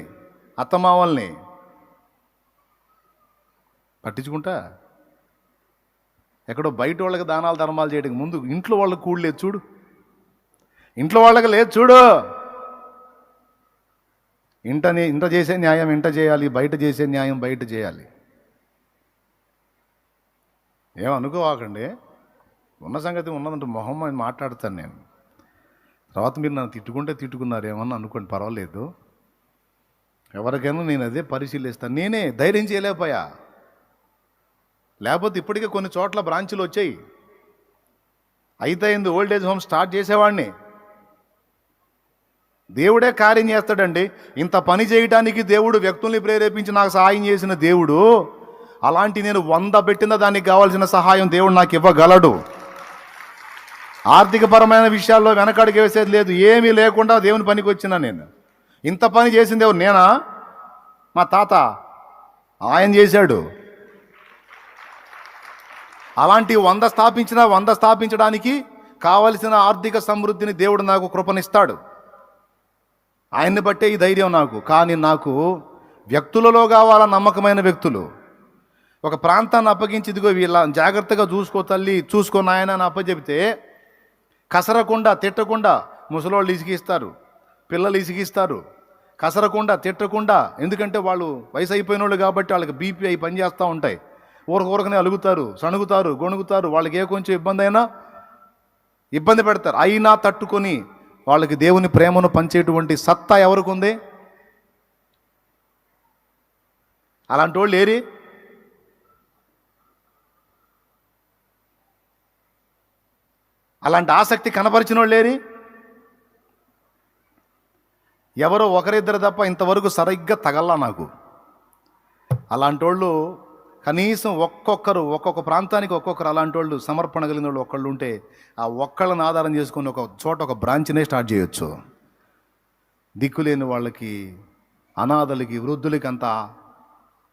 అత్తమామల్ని పట్టించుకుంటా. ఎక్కడో బయట వాళ్ళకి దానాలు ధర్మాలు చేయడానికి ముందు ఇంట్లో వాళ్ళకి కూడలేదు చూడు, ఇంట్లో వాళ్ళకి లేదు చూడు. ఇంట చేసే న్యాయం ఇంట చేయాలి, బయట చేసే న్యాయం బయట చేయాలి. ఏమనుకోవాకండి, ఉన్న సంగతి ఉన్నదంటే మొహం అని మాట్లాడతాను నేను. తర్వాత మీరు నన్ను తిట్టుకుంటే తిట్టుకున్నారు ఏమన్నా అనుకోండి, పర్వాలేదు. ఎవరికైనా నేను అదే పరిశీలిస్తాను. నేనే ధైర్యం చేయలేకపోయా. లేకపోతే ఇప్పటికే కొన్ని చోట్ల బ్రాంచులు వచ్చాయి. అయితే ఓల్డ్ ఏజ్ హోమ్ స్టార్ట్ చేసేవాడిని. దేవుడే కార్యం చేస్తాడండి. ఇంత పని చేయడానికి దేవుడు వ్యక్తుల్ని ప్రేరేపించి నాకు సహాయం చేసిన దేవుడు, అలాంటి నేను 100 పెట్టిన దానికి కావాల్సిన సహాయం దేవుడు నాకు ఇవ్వగలడు. ఆర్థికపరమైన విషయాల్లో వెనకడుగు వేసేది లేదు. ఏమీ లేకుండా దేవుని పనికి వచ్చినా నేను. ఇంత పని చేసింది ఎవరు? నేనా? మా తాత, ఆయన చేశాడు. అలాంటి 100 స్థాపించినా 100 స్థాపించడానికి కావలసిన ఆర్థిక సమృద్ధిని దేవుడు నాకు కృపనిస్తాడు. ఆయన్ని బట్టే ఈ ధైర్యం నాకు. కానీ నాకు వ్యక్తులలో కావాలా, నమ్మకమైన వ్యక్తులు. ఒక ప్రాంతాన్ని అప్పగించి ఇదిగో వీళ్ళ జాగ్రత్తగా చూసుకో తల్లి, చూసుకో నాయన అని అప్పచెబితే కసరకుండా తిట్టకుండా ముసలోళ్ళు ఇసిగిస్తారు, పిల్లలు ఇసిగిస్తారు. కసరకుండా తిట్టకుండా, ఎందుకంటే వాళ్ళు వయసు అయిపోయిన వాళ్ళు కాబట్టి వాళ్ళకి బీపీ అయి పనిచేస్తూ ఉంటాయి. ఊరకనే అలుగుతారు, సణుగుతారు, గొణుగుతారు. వాళ్ళకి ఏ కొంచెం ఇబ్బంది అయినా ఇబ్బంది పెడతారు. అయినా తట్టుకొని వాళ్ళకి దేవుని ప్రేమను పంచేటువంటి సత్తా ఎవరికి ఉంది? అలాంటి వాళ్ళు ఏరి? అలాంటి ఆసక్తి కనపరిచిన వాళ్ళు ఏరి? ఎవరో ఒకరిద్దరు తప్ప ఇంతవరకు సరిగ్గా తగల్లా నాకు. అలాంటి వాళ్ళు కనీసం ఒక్కొక్క ప్రాంతానికి ఒక్కొక్కరు అలాంటి వాళ్ళు సమర్పణ కలిగిన వాళ్ళు ఒకళ్ళు ఉంటే ఆ ఒక్కళ్ళని ఆధారం చేసుకొని ఒక చోట ఒక బ్రాంచ్నే స్టార్ట్ చేయొచ్చు. దిక్కులేని వాళ్ళకి, అనాథలకి, వృద్ధులకి అంతా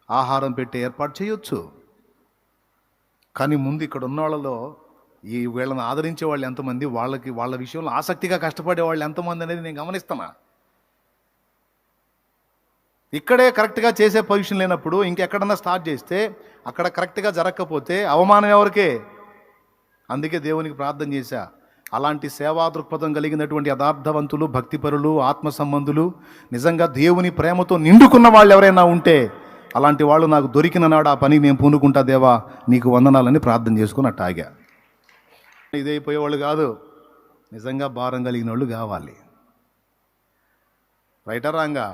ఆహారం పెట్టి ఏర్పాటు చేయొచ్చు. కానీ ముందు ఇక్కడ ఉన్న వాళ్ళలో ఈ వీళ్ళని ఆదరించే వాళ్ళు ఎంతమంది, వాళ్ళ విషయంలో ఆసక్తిగా కష్టపడే వాళ్ళు ఎంతమంది అనేది నేను గమనిస్తున్నా. ఇక్కడే కరెక్ట్గా చేసే పొజిషన్ లేనప్పుడు ఇంకెక్కడన్నా స్టార్ట్ చేస్తే అక్కడ కరెక్ట్గా జరగకపోతే అవమానం ఎవరికే? అందుకే దేవునికి ప్రార్థన చేశా, అలాంటి సేవా దృక్పథం కలిగినటువంటి యథార్థవంతులు, భక్తిపరులు, ఆత్మ సంబంధులు, నిజంగా దేవుని ప్రేమతో నిండుకున్న వాళ్ళు ఎవరైనా ఉంటే అలాంటి వాళ్ళు నాకు దొరికిన నాడు ఆ పని నేను పూనుకుంటా దేవా నీకు వందనాలని ప్రార్థన చేసుకుని అట్ట ఆగా. ఇదైపోయేవాళ్ళు కాదు, నిజంగా భారం కలిగిన వాళ్ళు కావాలి. రైటా రాంగా?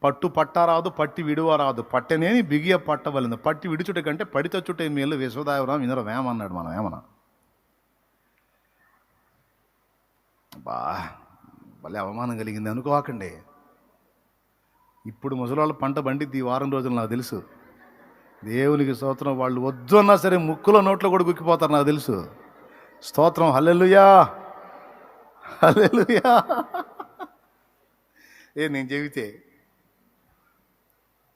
పట్టు పట్టారాదు, పట్టి విడువరాదు, పట్టనేని బిగియ పట్టవలను, పట్టి విడుచుట కంటే పడి తచ్చుటే మేలు విశ్వదాయవరాం వినరు వేమన్నాడు. మనం ఏమన్నా భలే అవమానం కలిగింది అనుకోకండి. ఇప్పుడు ముసలాళ్ళ పంట బండిద్ది ఈ వారం రోజులు నాకు తెలుసు. దేవునికి స్తోత్రం. వాళ్ళు వద్దు అన్నా సరే ముక్కులో నోట్లో కూడా గుక్కిపోతారు నాకు తెలుసు. స్తోత్రం, హల్లెలూయా, హల్లెలూయా. నేను చెబితే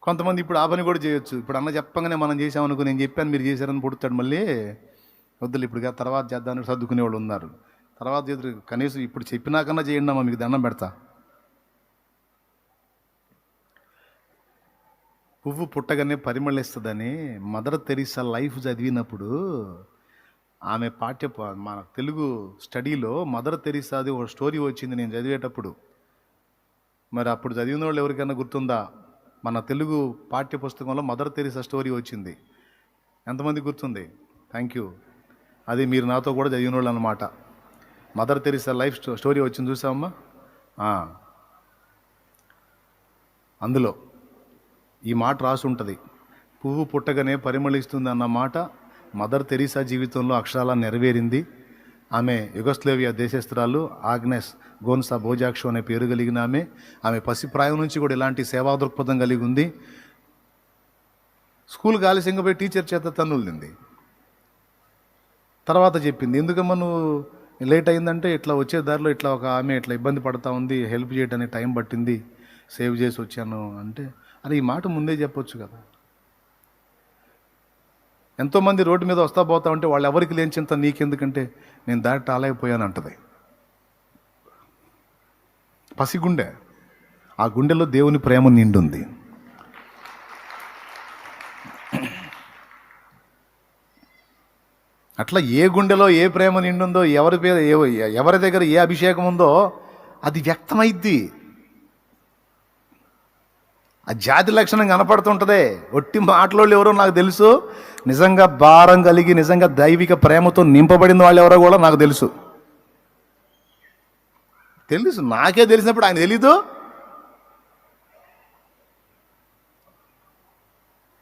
కొంతమంది ఇప్పుడు ఆ పని కూడా చేయొచ్చు. ఇప్పుడు అన్న చెప్పగానే మనం చేసామనుకో, నేను చెప్పాను మీరు చేశారని పుడతాడు మళ్ళీ. వద్దులు ఇప్పుడు కాదు, తర్వాత చేద్దామని సర్దుకునే వాళ్ళు ఉన్నారు. తర్వాత చేద్దరు, కనీసం ఇప్పుడు చెప్పినాకన్నా చేయండి అమ్మా, మీకు దండం పెడతా. పువ్వు పుట్టగానే పరిమళిస్తుందని మదర్ తెరీసా లైఫ్ చదివినప్పుడు ఆమె మన తెలుగు స్టడీలో మదర్ తెరీసాది ఒక స్టోరీ వచ్చింది నేను చదివేటప్పుడు. మరి అప్పుడు చదివిన వాళ్ళు ఎవరికైనా గుర్తుందా? మన తెలుగు పాఠ్య పుస్తకంలో మదర్ తెరీసా స్టోరీ వచ్చింది. ఎంతమంది గుర్తుంది? Thank you. అది మీరు నాతో కూడా చదివిన వాళ్ళు అన్నమాట. మదర్ తెరీసా లైఫ్ స్టోరీ వచ్చింది, చూసామమ్మా. అందులో ఈ మాట రాసి ఉంటుంది, పువ్వు పుట్టగానే పరిమళిస్తుంది అన్న మాట మదర్ తెరీసా జీవితంలో అక్షరాలా నెరవేరింది. ఆమె యుగస్లేవియా దేశస్థురాలు, ఆగ్నెస్ గోన్సా బోజాక్షో అనే పేరు కలిగిన ఆమె పసిప్రాయం నుంచి కూడా ఇలాంటి సేవా దృక్పథం కలిగి ఉంది. స్కూల్కి ఆలస్యంగా పోయి టీచర్ చేత తన్నులింది. తర్వాత చెప్పింది, ఎందుకమ్మా నువ్వు లేట్ అయిందంటే, ఇట్లా వచ్చే దారిలో ఇట్లా ఒక ఆమె ఇట్లా ఇబ్బంది పడతా ఉంది, హెల్ప్ చేయడానికి టైం పట్టింది, సేవ్ చేసి వచ్చాను అంటే. అది ఈ మాట ముందే చెప్పొచ్చు కదా. ఎంతోమంది రోడ్డు మీద వస్తా పోతా ఉంటే వాళ్ళు ఎవరికి లేని చింత నీకెందుకంటే, నేను దాటి రాలేకపోయాను అంటది. పసిగుండె, ఆ గుండెలో దేవుని ప్రేమ నిండుంది. అట్లా ఏ గుండెలో ఏ ప్రేమ నిండుందో, ఎవరి దగ్గర ఏ అభిషేకం ఉందో అది వ్యక్తమైద్ది. ఆ జాతి లక్షణం కనపడుతుంటదే. ఒట్టి మాటలోళ్ళు ఎవరో నాకు తెలుసు, నిజంగా భారం కలిగి నిజంగా దైవిక ప్రేమతో నింపబడిన వాళ్ళు ఎవరో కూడా నాకు తెలుసు. నాకే తెలిసినప్పుడు ఆయన తెలీదు.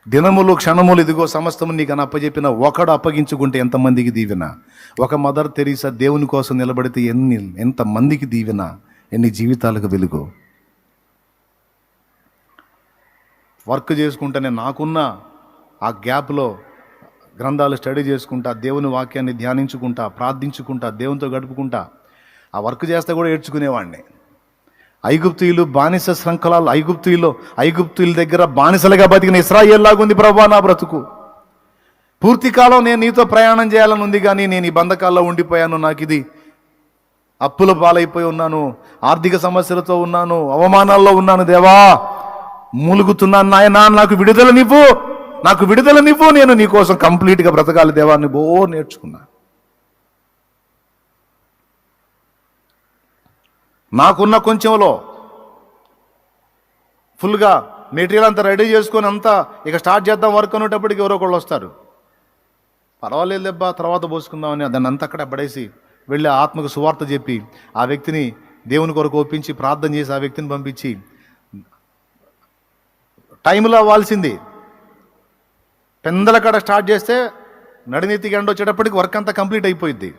దినములు క్షణములు ఇదిగో సమస్తము నీకు అని అప్పచెప్పిన ఒకడు అప్పగించుకుంటే ఎంతమందికి దీవెన. ఒక మదర్ తెరీసా దేవుని కోసం నిలబడితే ఎంతమందికి దీవెన, ఎన్ని జీవితాలకు వెలుగు. వర్క్ చేసుకుంటానే నాకున్న ఆ గ్యాప్లో గ్రంథాలు స్టడీ చేసుకుంటా, దేవుని వాక్యాన్ని ధ్యానించుకుంటా, ప్రార్థించుకుంటా, దేవునితో గడుపుకుంటా, ఆ వర్క్ చేస్తే కూడా ఏడ్చుకునేవాడిని. ఐగుప్తీయులు బానిస శృంఖలాలు, ఐగుప్తీయుల దగ్గర బానిసలుగా బతికిన ఇశ్రాయేల్లాగుంది ప్రభువా నా బ్రతుకు. పూర్తి కాలం నేను నీతో ప్రయాణం చేయాలని ఉంది, కానీ నేను ఈ బంధకాల్లో ఉండిపోయాను. నాకు ఇది అప్పుల పాలైపోయి ఉన్నాను, ఆర్థిక సమస్యలతో ఉన్నాను, అవమానాల్లో ఉన్నాను. దేవా మూలుగుతున్నాను నాయనా, నాకు విడుదల నివ్వు, నేను నీకోసం కంప్లీట్గా బ్రతకాలి దేవాన్ని నేర్చుకున్నా. నాకున్న కొంచెంలో ఫుల్గా మెటీరియల్ అంతా రెడీ చేసుకొని అంతా ఇక స్టార్ట్ చేద్దాం వర్క్ అనేటప్పటికి ఎవరో ఒకళ్ళు వస్తారు. పర్వాలేదు దెబ్బా తర్వాత పోసుకుందామని దాన్ని అంతా అక్కడ పడేసి వెళ్ళి ఆత్మకు సువార్త చెప్పి ఆ వ్యక్తిని దేవుని కొరకు ఒప్పించి ప్రార్థన చేసి ఆ వ్యక్తిని పంపించి టైంలో అవ్వాల్సింది పెందల కాడ స్టార్ట్ చేస్తే నడినీతికి ఎండ వచ్చేటప్పటికి వర్క్ అంతా కంప్లీట్ అయిపోయింది.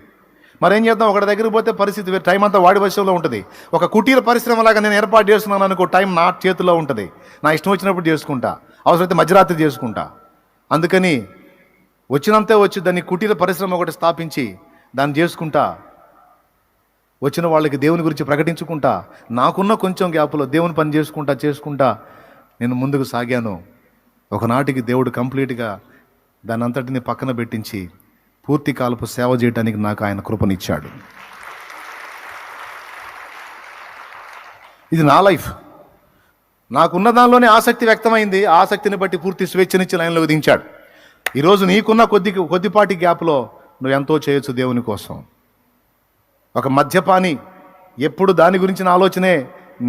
మరేం చేద్దాం, ఒకటి దగ్గరికి పోతే పరిస్థితి టైం అంతా వాడి వశంలో ఉంటుంది. ఒక కుటీర పరిశ్రమలాగా నేను ఏర్పాటు చేస్తున్నాను అనుకో, టైం నా చేతిలో ఉంటుంది, నా ఇష్టం వచ్చినప్పుడు చేసుకుంటా, అవసరమైతే మధ్యరాత్రి చేసుకుంటా. అందుకని వచ్చినంతే వచ్చి దాన్ని కుటీర పరిశ్రమ ఒకటి స్థాపించి దాన్ని చేసుకుంటా, వచ్చిన వాళ్ళకి దేవుని గురించి ప్రకటించుకుంటా, నాకున్న కొంచెం గ్యాప్లో దేవుని పని చేసుకుంటా నేను ముందుకు సాగాను. ఒకనాటికి దేవుడు కంప్లీట్గా దాని అంతటిని పక్కన పెట్టించి పూర్తి కాలపు సేవ చేయడానికి నాకు ఆయన కృపనిచ్చాడు. ఇది నా లైఫ్. నాకున్న దానిలోనే ఆసక్తి వ్యక్తమైంది. ఆసక్తిని బట్టి పూర్తి స్వేచ్ఛనిచ్చి లైన్లో విధించాడు. ఈరోజు నీకున్న కొద్దిపాటి గ్యాప్లో నువ్వు ఎంతో చేయొచ్చు దేవుని కోసం. ఒక మద్యపాని ఎప్పుడు దాని గురించిన ఆలోచనే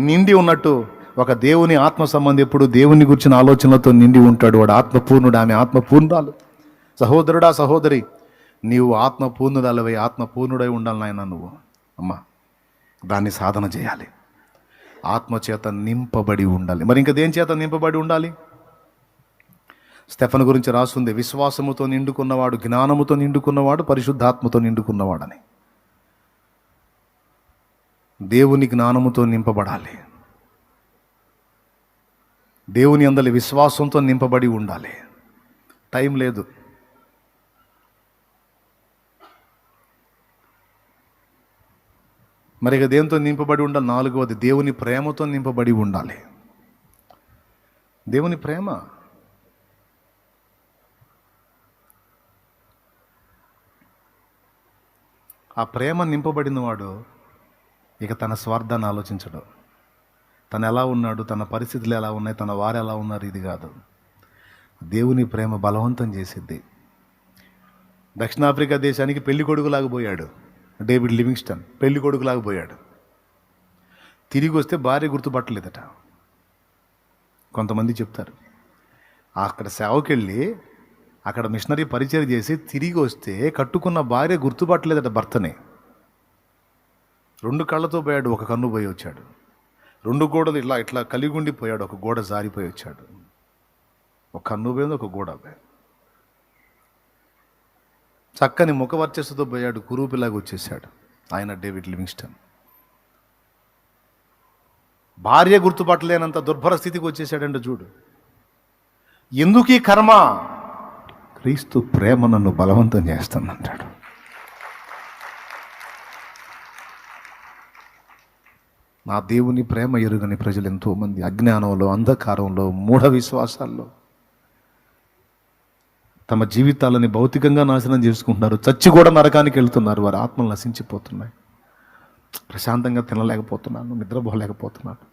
నిండి ఉన్నట్టు, ఒక దేవుని ఆత్మ సంబంధం ఎప్పుడు దేవుని గురించిన ఆలోచనలతో నిండి ఉంటాడు. వాడు ఆత్మపూర్ణుడు, ఆమె ఆత్మపూర్ణురాలు. సహోదరుడా సహోదరి, నీవు ఆత్మపూర్ణురాలవై ఆత్మపూర్ణుడై ఉండాలి నాయన. నువ్వు అమ్మా దాన్ని సాధన చేయాలి. ఆత్మచేత నింపబడి ఉండాలి. మరి ఇంకా దేని చేత నింపబడి ఉండాలి? స్టెఫను గురించి రాస్తుంది, విశ్వాసముతో నిండుకున్నవాడు, జ్ఞానముతో నిండుకున్నవాడు, పరిశుద్ధాత్మతో నిండుకున్నవాడని. దేవుని జ్ఞానముతో నింపబడాలి, దేవుని అందలి విశ్వాసంతో నింపబడి ఉండాలి. టైం లేదు. మరి ఇక దేంతో నింపబడి ఉండాలి? 4వది దేవుని ప్రేమతో నింపబడి ఉండాలి. దేవుని ప్రేమ. ఆ ప్రేమ నింపబడిన వాడు ఇక తన స్వార్థాన్ని ఆలోచించడు. తను ఎలా ఉన్నాడు, తన పరిస్థితులు ఎలా ఉన్నాయి, తన వారు ఎలా ఉన్నారు, ఇది కాదు. దేవుని ప్రేమ బలవంతం చేసిద్ది. దక్షిణాఫ్రికా దేశానికి పెళ్లి కొడుకులాగా పోయాడు డేవిడ్ లివింగ్స్టన్. పెళ్లి కొడుకులాగా పోయాడు. తిరిగి వస్తే భార్య గుర్తుపట్టలేదట. కొంతమంది చెప్తారు అక్కడ సేవకెళ్ళి అక్కడ మిషనరీ పరిచయం చేసి తిరిగి వస్తే కట్టుకున్న భార్య గుర్తుపట్టలేదట భర్తని. 2 కళ్ళతో పోయాడు, ఒక కన్ను పోయి వచ్చాడు. 2 గోడలు ఇట్లా ఇట్లా కలిగి ఉండిపోయాడు, ఒక గోడ జారిపోయి వచ్చాడు. ఒక కన్ను పోయింది, ఒక గోడ పోయింది. చక్కని ముఖ వర్చస్సుతో పోయాడు, కురూపిలాగా వచ్చేసాడు ఆయన డేవిడ్ లివింగ్స్టన్. భార్య గుర్తుపట్టలేనంత దుర్భర స్థితికి వచ్చేసాడంటే చూడు. ఎందుకు ఈ కర్మ? క్రీస్తు ప్రేమ నన్ను బలవంతం చేస్తుందంటాడు. నా దేవుని ప్రేమ ఎరుగని ప్రజలు ఎంతోమంది అజ్ఞానంలో, అంధకారంలో, మూఢ విశ్వాసాల్లో తమ జీవితాలని భౌతికంగా నాశనం చేసుకుంటున్నారు. చచ్చి కూడా నరకానికి వెళ్తున్నారు. వారి ఆత్మలు నశించిపోతున్నాయి. ప్రశాంతంగా తినలేకపోతున్నాను, నిద్రపోలేకపోతున్నాను.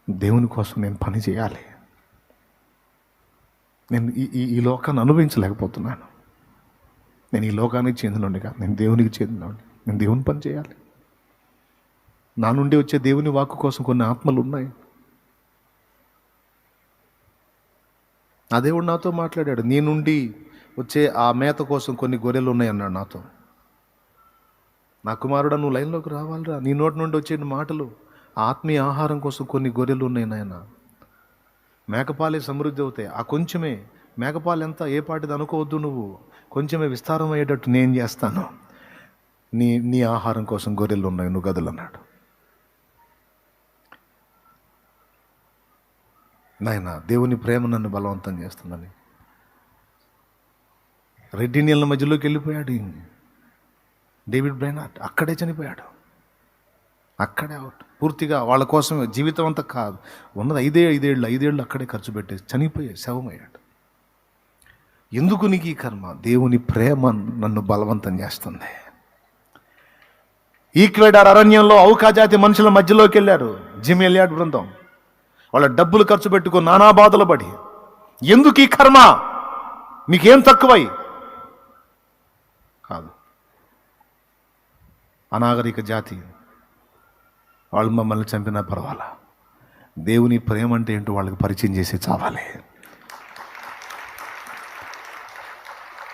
దేవుని కోసం నేను పని చేయాలి. నేను ఈ లోకాన్ని అనుభవించలేకపోతున్నాను. నేను ఈ లోకానికి చెందినోడిని కాదు, నేను దేవునికి చెందినోడిని. నేను దేవుని పని చేయాలి. నా నుండి వచ్చే దేవుని వాక్కు కోసం కొన్ని ఆత్మలు ఉన్నాయి. ఆ దేవుడు నాతో మాట్లాడాడు. నీ నుండి వచ్చే ఆ మేత కోసం కొన్ని గొర్రెలు ఉన్నాయి అన్నాడు నాతో. నా కుమారుడా, నువ్వు లైన్లోకి రావాలిరా. నీ నోటి నుండి వచ్చే మాటలు ఆత్మీయ ఆహారం కోసం కొన్ని గొర్రెలు ఉన్నాయి నాయన. మేకపాలే సమృద్ధి అవుతాయి. ఆ కొంచెమే మేకపాలు ఎంత ఏ పాటిది అనుకోవద్దు. నువ్వు కొంచెమే విస్తారం అయ్యేటట్టు నేను చేస్తాను. నీ ఆహారం కోసం గొర్రెలు ఉన్నాయి, నువ్వు గదులు అన్నాడు. నాయన, దేవుని ప్రేమ నన్ను బలవంతం చేస్తుందని రెడ్డి నీళ్ళ మధ్యలోకి వెళ్ళిపోయాడు డేవిడ్ బ్రైనార్డ్. అక్కడే చనిపోయాడు. అక్కడే అవుట్. పూర్తిగా వాళ్ళ కోసం జీవితం అంతా కాదు, ఉన్నది 5 ఏళ్ళు అక్కడే ఖర్చు పెట్టేసి చనిపోయే శవమయ్యాడు. ఎందుకు నీకు ఈ కర్మ? దేవుని ప్రేమ నన్ను బలవంతం చేస్తుంది. ఈక్వెడార్ అరణ్యంలో ఔకా జాతి మనుషుల మధ్యలోకి వెళ్ళారు జిమ్ ఎలియాడ్ బృందం. వాళ్ళ డబ్బులు ఖర్చు పెట్టుకుని నానా బాధలు పడి, ఎందుకు ఈ కర్మ? మీకేం తక్కువై? కాదు, అనాగరిక జాతి వాళ్ళు మమ్మల్ని చంపినా పర్వాలా, దేవుని ప్రేమ అంటే ఏంటో వాళ్ళకి పరిచయం చేసి చావాలి.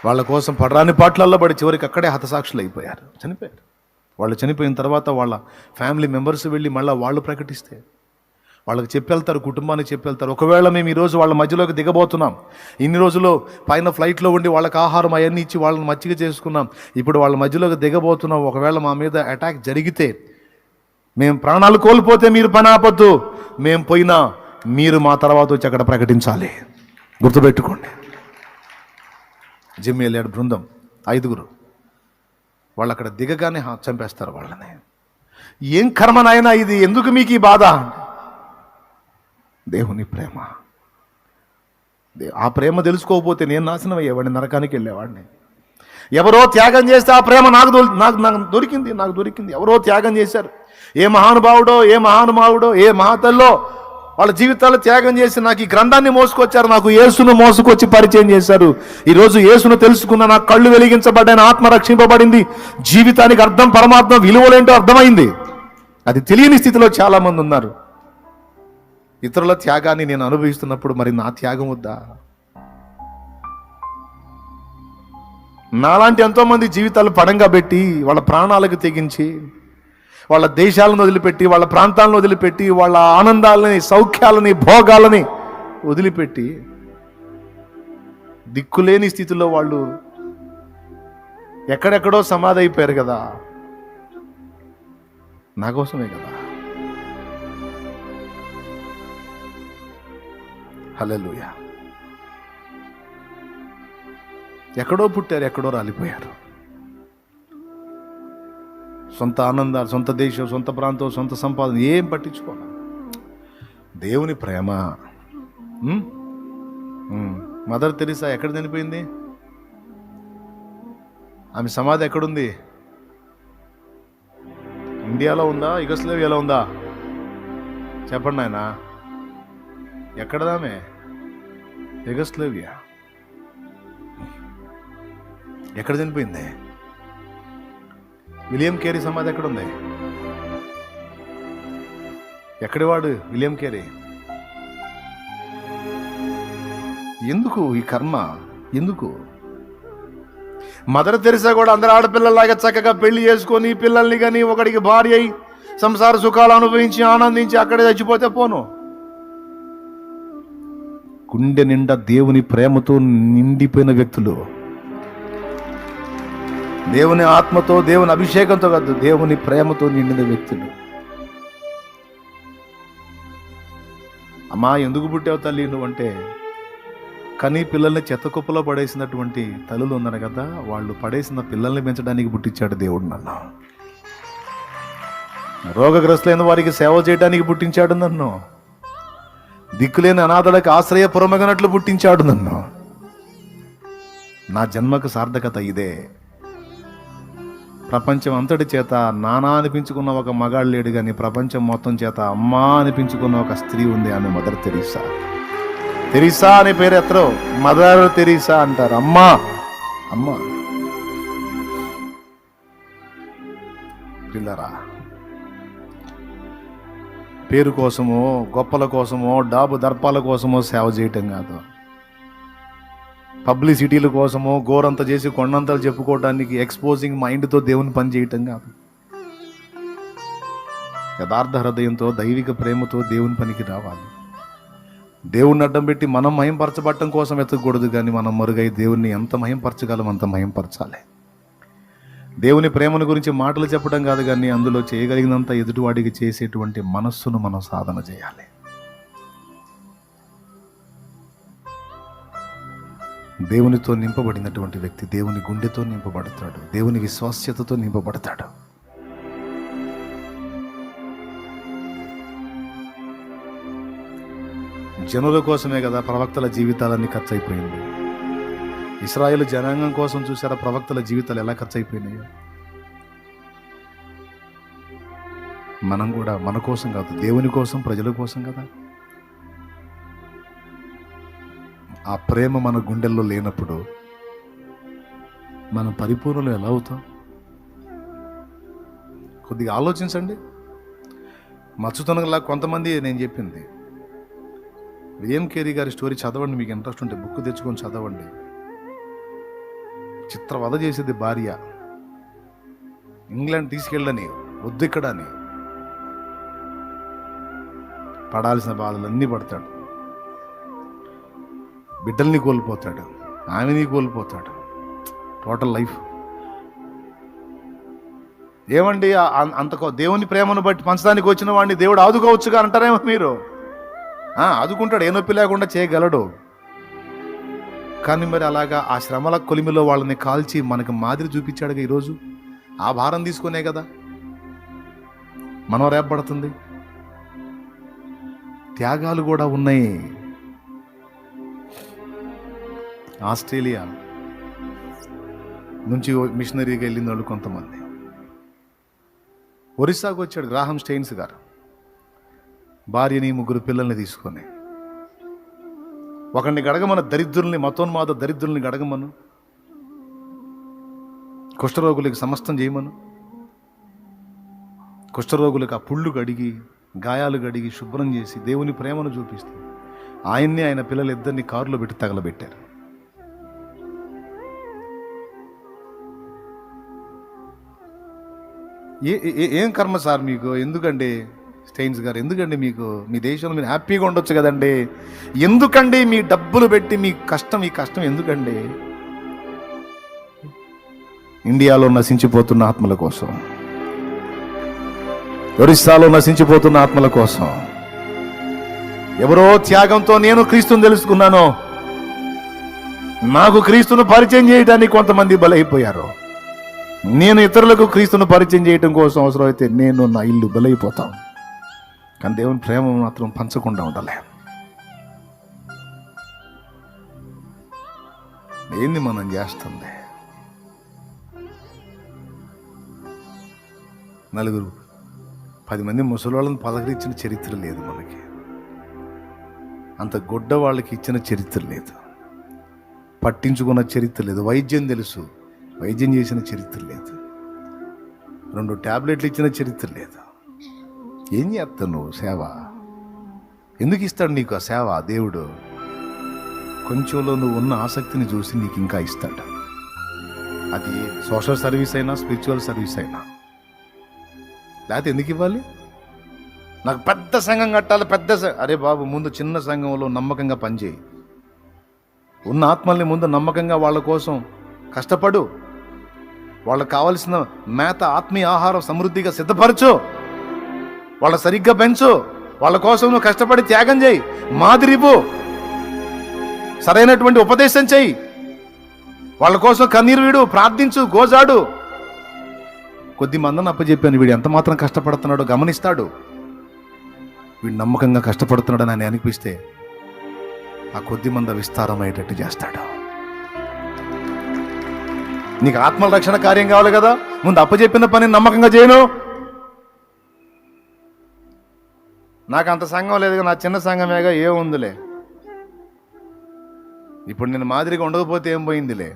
వాళ్ళ కోసం పడరాని పాటలల్లో పడి చివరికి అక్కడే హతసాక్షులు అయిపోయారు, చనిపోయారు. వాళ్ళు చనిపోయిన తర్వాత వాళ్ళ ఫ్యామిలీ మెంబర్స్ వెళ్ళి మళ్ళీ వాళ్ళు ప్రకటిస్తే వాళ్ళకి చెప్పెళ్తారు, కుటుంబానికి చెప్పెళ్తారు. ఒకవేళ మేము ఈరోజు వాళ్ళ మధ్యలోకి దిగబోతున్నాం, ఇన్ని రోజులు పైన ఫ్లైట్లో ఉండి వాళ్ళకి ఆహారం అవన్నీ ఇచ్చి వాళ్ళని మచ్చిక చేసుకున్నాం, ఇప్పుడు వాళ్ళ మధ్యలోకి దిగబోతున్నాం, ఒకవేళ మా మీద అటాక్ జరిగితే, మేము ప్రాణాలు కోల్పోతే మీరు పని ఆపొద్దు, మేము పోయినా మీరు మా తర్వాత వచ్చి అక్కడ ప్రకటించాలి. గుర్తుపెట్టుకోండి. జిమ్ ఎలియాడ్ బృందం 5 వాళ్ళు అక్కడ దిగగానే చంపేస్తారు వాళ్ళని. ఏం కర్మ నాయనా ఇది? ఎందుకు మీకు ఈ బాధ? దేవుని ప్రేమ. ఆ ప్రేమ తెలుసుకోకపోతే నేను నాశనం అయ్యేవాడిని, నరకానికి వెళ్ళేవాడిని. ఎవరో త్యాగం చేస్తే ఆ ప్రేమ నాకు దొరికింది. ఎవరో త్యాగం చేశారు. ఏ మహానుభావుడో, ఏ మహాతల్లో వాళ్ళ జీవితాలు త్యాగం చేసి నాకు ఈ గ్రంథాన్ని మోసుకొచ్చారు, నాకు యేసును మోసుకొచ్చి పరిచయం చేశారు. ఈరోజు యేసును తెలుసుకున్న నా కళ్ళు వెలిగించబడ్డాయి, ఆత్మ రక్షింపబడింది, జీవితానికి అర్థం, పరమాత్మ విలువలేంటో అర్థమైంది. అది తెలియని స్థితిలో చాలామంది ఉన్నారు. ఇతరుల త్యాగాన్ని నేను అనుభవిస్తున్నప్పుడు మరి నా త్యాగం వద్దా? నాలాంటి ఎంతోమంది జీవితాలు పణంగా పెట్టి, వాళ్ళ ప్రాణాలకు తెగించి, వాళ్ళ దేశాలను వదిలిపెట్టి, వాళ్ళ ప్రాంతాలను వదిలిపెట్టి, వాళ్ళ ఆనందాలని, సౌఖ్యాలని, భోగాలని వదిలిపెట్టి దిక్కులేని స్థితిలో వాళ్ళు ఎక్కడెక్కడో సమాధి అయిపోయారు కదా, నా కోసమే కదా. హల్లెలూయా. ఎక్కడో పుట్టారు, ఎక్కడో రాలిపోయారు. సొంత ఆనందాలు, సొంత దేశం, సొంత ప్రాంతం, సొంత సంపాదన ఏం పట్టించుకోవాలి. దేవుని ప్రేమ. మదర్ తెరీసా ఎక్కడ చనిపోయింది? ఆమె సమాధి ఎక్కడుంది? ఇండియాలో ఉందా, యుగోస్లావియాలో ఉందా? చెప్పండి ఆయన. ఎక్కడదామే? యుగోస్లావియా. ఎక్కడ చనిపోయింది? విలియం కేరీ సమాధి ఎక్కడుంది? ఎక్కడివాడు విలియం కేరీ? ఎందుకు ఈ కర్మ? ఎందుకు? మదర్ తెరీసా కూడా అందరు ఆడపిల్లలాగా చక్కగా పెళ్లి చేసుకొని పిల్లల్ని కానీ ఒకడికి భార్య అయి సంసార సుఖాలు అనుభవించి ఆనందించి అక్కడే చచ్చిపోతే పోను. గుండె నిండా దేవుని ప్రేమతో నిండిపోయిన వ్యక్తులు, దేవుని ఆత్మతో, దేవుని అభిషేకంతో కాదు, దేవుని ప్రేమతో నిండిన వ్యక్తులు. అమ్మా ఎందుకు పుట్టావు తల్లి నువ్వంటే, కానీ పిల్లల్ని చెత్త కుప్పలో పడేసినటువంటి తల్లులు ఉన్నారు కదా, వాళ్ళు పడేసిన పిల్లల్ని పెంచడానికి పుట్టించాడు దేవుడు నన్ను. రోగగ్రస్తులైన వారికి సేవ చేయడానికి పుట్టించాడు నన్ను. దిక్కులేని అనాథలకు ఆశ్రయపురమగినట్లు పుట్టించాడు నన్ను. నా జన్మకు సార్థకత ఇదే. ప్రపంచం అంతటి చేత నానా అనిపించుకున్న ఒక మగాడు లేడు, కానీ ప్రపంచం మొత్తం చేత అమ్మా అనిపించుకున్న ఒక స్త్రీ ఉంది. ఆమె మదర్ తెరీసా. తెరీసా అనే పేరు ఎత్తరు, మదర్ తెరీసా అంటారు. అమ్మా అమ్మా. పిల్లరా, పేరు కోసమో, గొప్పల కోసమో, డాబు దర్పాల కోసమో సేవ చేయటం కాదు. పబ్లిసిటీల కోసమో, గోరంత చేసి కొండంతలు చెప్పుకోవడానికి ఎక్స్పోజింగ్ మైండ్తో దేవుని పని చేయటం కాదు. యథార్థ హృదయంతో, దైవిక ప్రేమతో దేవుని పనికి రావాలి. దేవుణ్ణి అడ్డం పెట్టి మనం మహింపరచబడటం కోసం ఎత్తకూడదు, కానీ మనం మరుగై దేవుణ్ణి ఎంత మహింపరచగలం అంత మహింపరచాలి. దేవుని ప్రేమను గురించి మాటలు చెప్పడం కాదు, కానీ అందులో చేయగలిగినంత ఎదుటివాడికి చేసేటువంటి మనస్సును మనం సాధన చేయాలి. దేవునితో నింపబడినటువంటి వ్యక్తి దేవుని గుండెతో నింపబడతాడు, దేవుని విశ్వాస్యతతో నింపబడతాడు. జనుల కోసమే కదా ప్రవక్తల జీవితాలన్నీ ఖర్చు అయిపోయింది. ఇశ్రాయేలు జనాంగం కోసం చూసారా ప్రవక్తల జీవితాలు ఎలా ఖర్చు అయిపోయినాయో? మనం కూడా మన కోసం కాదు, దేవుని కోసం, ప్రజల కోసం కదా. ఆ ప్రేమ మన గుండెల్లో లేనప్పుడు మనం పరిపూర్ణలు ఎలా అవుతాం? కొద్దిగా ఆలోచించండి. మచ్చుతనలా కొంతమంది, నేను చెప్పింది విలియం కేరీ గారి స్టోరీ చదవండి, మీకు ఇంట్రెస్ట్ ఉంటే బుక్ తెచ్చుకొని చదవండి. చిత్రవధ చేసేది భార్య, ఇంగ్లాండ్ తీసుకెళ్ళని, వద్దు ఇక్కడ అని, పడాల్సిన బాధలన్నీ పడతాడు. బిడ్డల్ని కోల్పోతాడు, ఆమెని కోల్పోతాడు, టోటల్ లైఫ్. ఏమండి అంత దేవుని ప్రేమను బట్టి పంచడానికి వచ్చిన వాడిని దేవుడు ఆదుకోవచ్చుగా అంటారేమో మీరు. ఆదుకుంటాడు, ఏ నొప్పి లేకుండా చేయగలడు. కానీ మరి అలాగా ఆ శ్రమల కొలిమిలో వాళ్ళని కాల్చి మనకు మాదిరి చూపించాడుగా ఈరోజు. ఆ భారం తీసుకునే కదా మనం రేపబడుతుంది. త్యాగాలు కూడా ఉన్నాయి. ఆస్ట్రేలియా నుంచి మిషనరీగా వెళ్ళిన వాళ్ళు కొంతమంది. ఒరిస్సాకు వచ్చాడు గ్రాహం స్టెయిన్స్ గారు, భార్యని 3 పిల్లల్ని తీసుకొని. ఒకరిని గడగమను, దరిద్రుల్ని, మతోన్మాద దరిద్రుల్ని గడగమను, కుష్ఠరోగులకి సమస్తం చేయమను. కుష్ఠరోగులకు ఆ పుళ్ళు కడిగి, గాయాలు కడిగి, శుభ్రం చేసి దేవుని ప్రేమను చూపిస్తే ఆయన్ని, ఆయన పిల్లలిద్దరిని కారులో పెట్టి తగలబెట్టారు. ఏం కర్మ సార్ మీకు? ఎందుకండి స్టెయిన్స్ గారు, ఎందుకండి మీకు? మీ దేశంలో మీరు హ్యాపీగా ఉండొచ్చు కదండి. ఎందుకండి మీ డబ్బులు పెట్టి మీ కష్టం ఎందుకండి? ఇండియాలో నశించిపోతున్న ఆత్మల కోసం, ఒరిస్సాలో నశించిపోతున్న ఆత్మల కోసం, ఎవరో త్యాగంతో నేను క్రీస్తుని తెలుసుకున్నాను, నాకు క్రీస్తును పరిచయం చేయడానికి కొంతమంది బలైపోయారు. నేను ఇతరులకు క్రీస్తును పరిచయం చేయటం కోసం అవసరమైతే నేను నా ఇల్లు బలైపోతాను, కానీ దేవుని ప్రేమ మాత్రం పంచకుండా ఉండలే. ఏంది మనం చేస్తుంది? నలుగురు 10 మంది ముసలివాళ్ళని పలకరించిన చరిత్ర లేదు మనకి. అంత గొడ్డ వాళ్ళకి ఇచ్చిన చరిత్ర లేదు, పట్టించుకున్న చరిత్ర లేదు. వైద్యం తెలుసు, వైద్యం చేసిన చరిత్ర లేదు. 2 టాబ్లెట్లు ఇచ్చిన చరిత్ర లేదు. ఏం చేస్తావు నువ్వు సేవ? ఎందుకు ఇస్తాడు నీకు ఆ సేవ? దేవుడు కొంచెంలో నువ్వు ఉన్న ఆసక్తిని చూసి నీకు ఇంకా ఇస్తాడు. అది సోషల్ సర్వీస్ అయినా, స్పిరిచువల్ సర్వీస్ అయినా. లేకపోతే ఎందుకు ఇవ్వాలి? నాకు పెద్ద సంఘం కట్టాలి, అరే బాబు, ముందు చిన్న సంఘంలో నమ్మకంగా పనిచేయి. ఉన్న ఆత్మల్ని ముందు నమ్మకంగా వాళ్ళ కోసం కష్టపడు. వాళ్ళకు కావలసిన మేత, ఆత్మీయ ఆహారం సమృద్ధిగా సిద్ధపరచు. వాళ్ళ సరిగ్గా పెంచు. వాళ్ళ కోసం నువ్వు కష్టపడి త్యాగం చేయి, మాదిరిపు, సరైనటువంటి ఉపదేశం చెయ్యి. వాళ్ళ కోసం కన్నీరు వీడు, ప్రార్థించు, గోజాడు. కొద్ది మందిని అప్పచెప్పాను, వీడు ఎంత మాత్రం కష్టపడుతున్నాడో గమనిస్తాడు. వీడు నమ్మకంగా కష్టపడుతున్నాడని ఆయన అనిపిస్తే ఆ కొద్ది మంది విస్తారం అయ్యేటట్టు చేస్తాడు. నీకు ఆత్మల రక్షణ కార్యం కావాలి కదా, ముందు అప్పచెప్పిన పని నమ్మకంగా చేయను. నాకు అంత సంఘం లేదు, నా చిన్న సంఘమేగా, ఏముందిలే. ఇప్పుడు నేను మాదిరిగా ఉండకపోతే ఏం పోయిందిలే,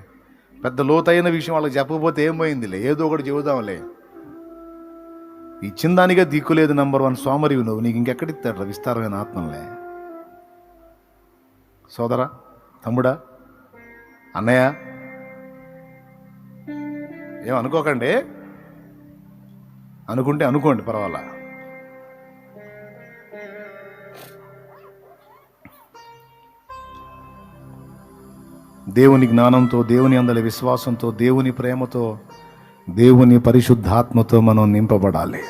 పెద్ద లోతైన విషయం వాళ్ళకి చెప్పకపోతే ఏం పోయిందిలే, ఏదో ఒకటి చెబుదాంలే. ఇచ్చిన దానిగా దిక్కులేదు. నంబర్ 1 సోమరివి నువ్వు. నీకు ఇంకెక్కడిస్తాడు విస్తారమైన ఆత్మలే. సోదరా, తమ్ముడా, అన్నయ్య, ఏమనుకోకండి. అనుకుంటే అనుకోండి, పర్వాలా. దేవుని జ్ఞానంతో, దేవుని అందలి విశ్వాసంతో, దేవుని ప్రేమతో, దేవుని పరిశుద్ధాత్మతో మనం నింపబడాలి.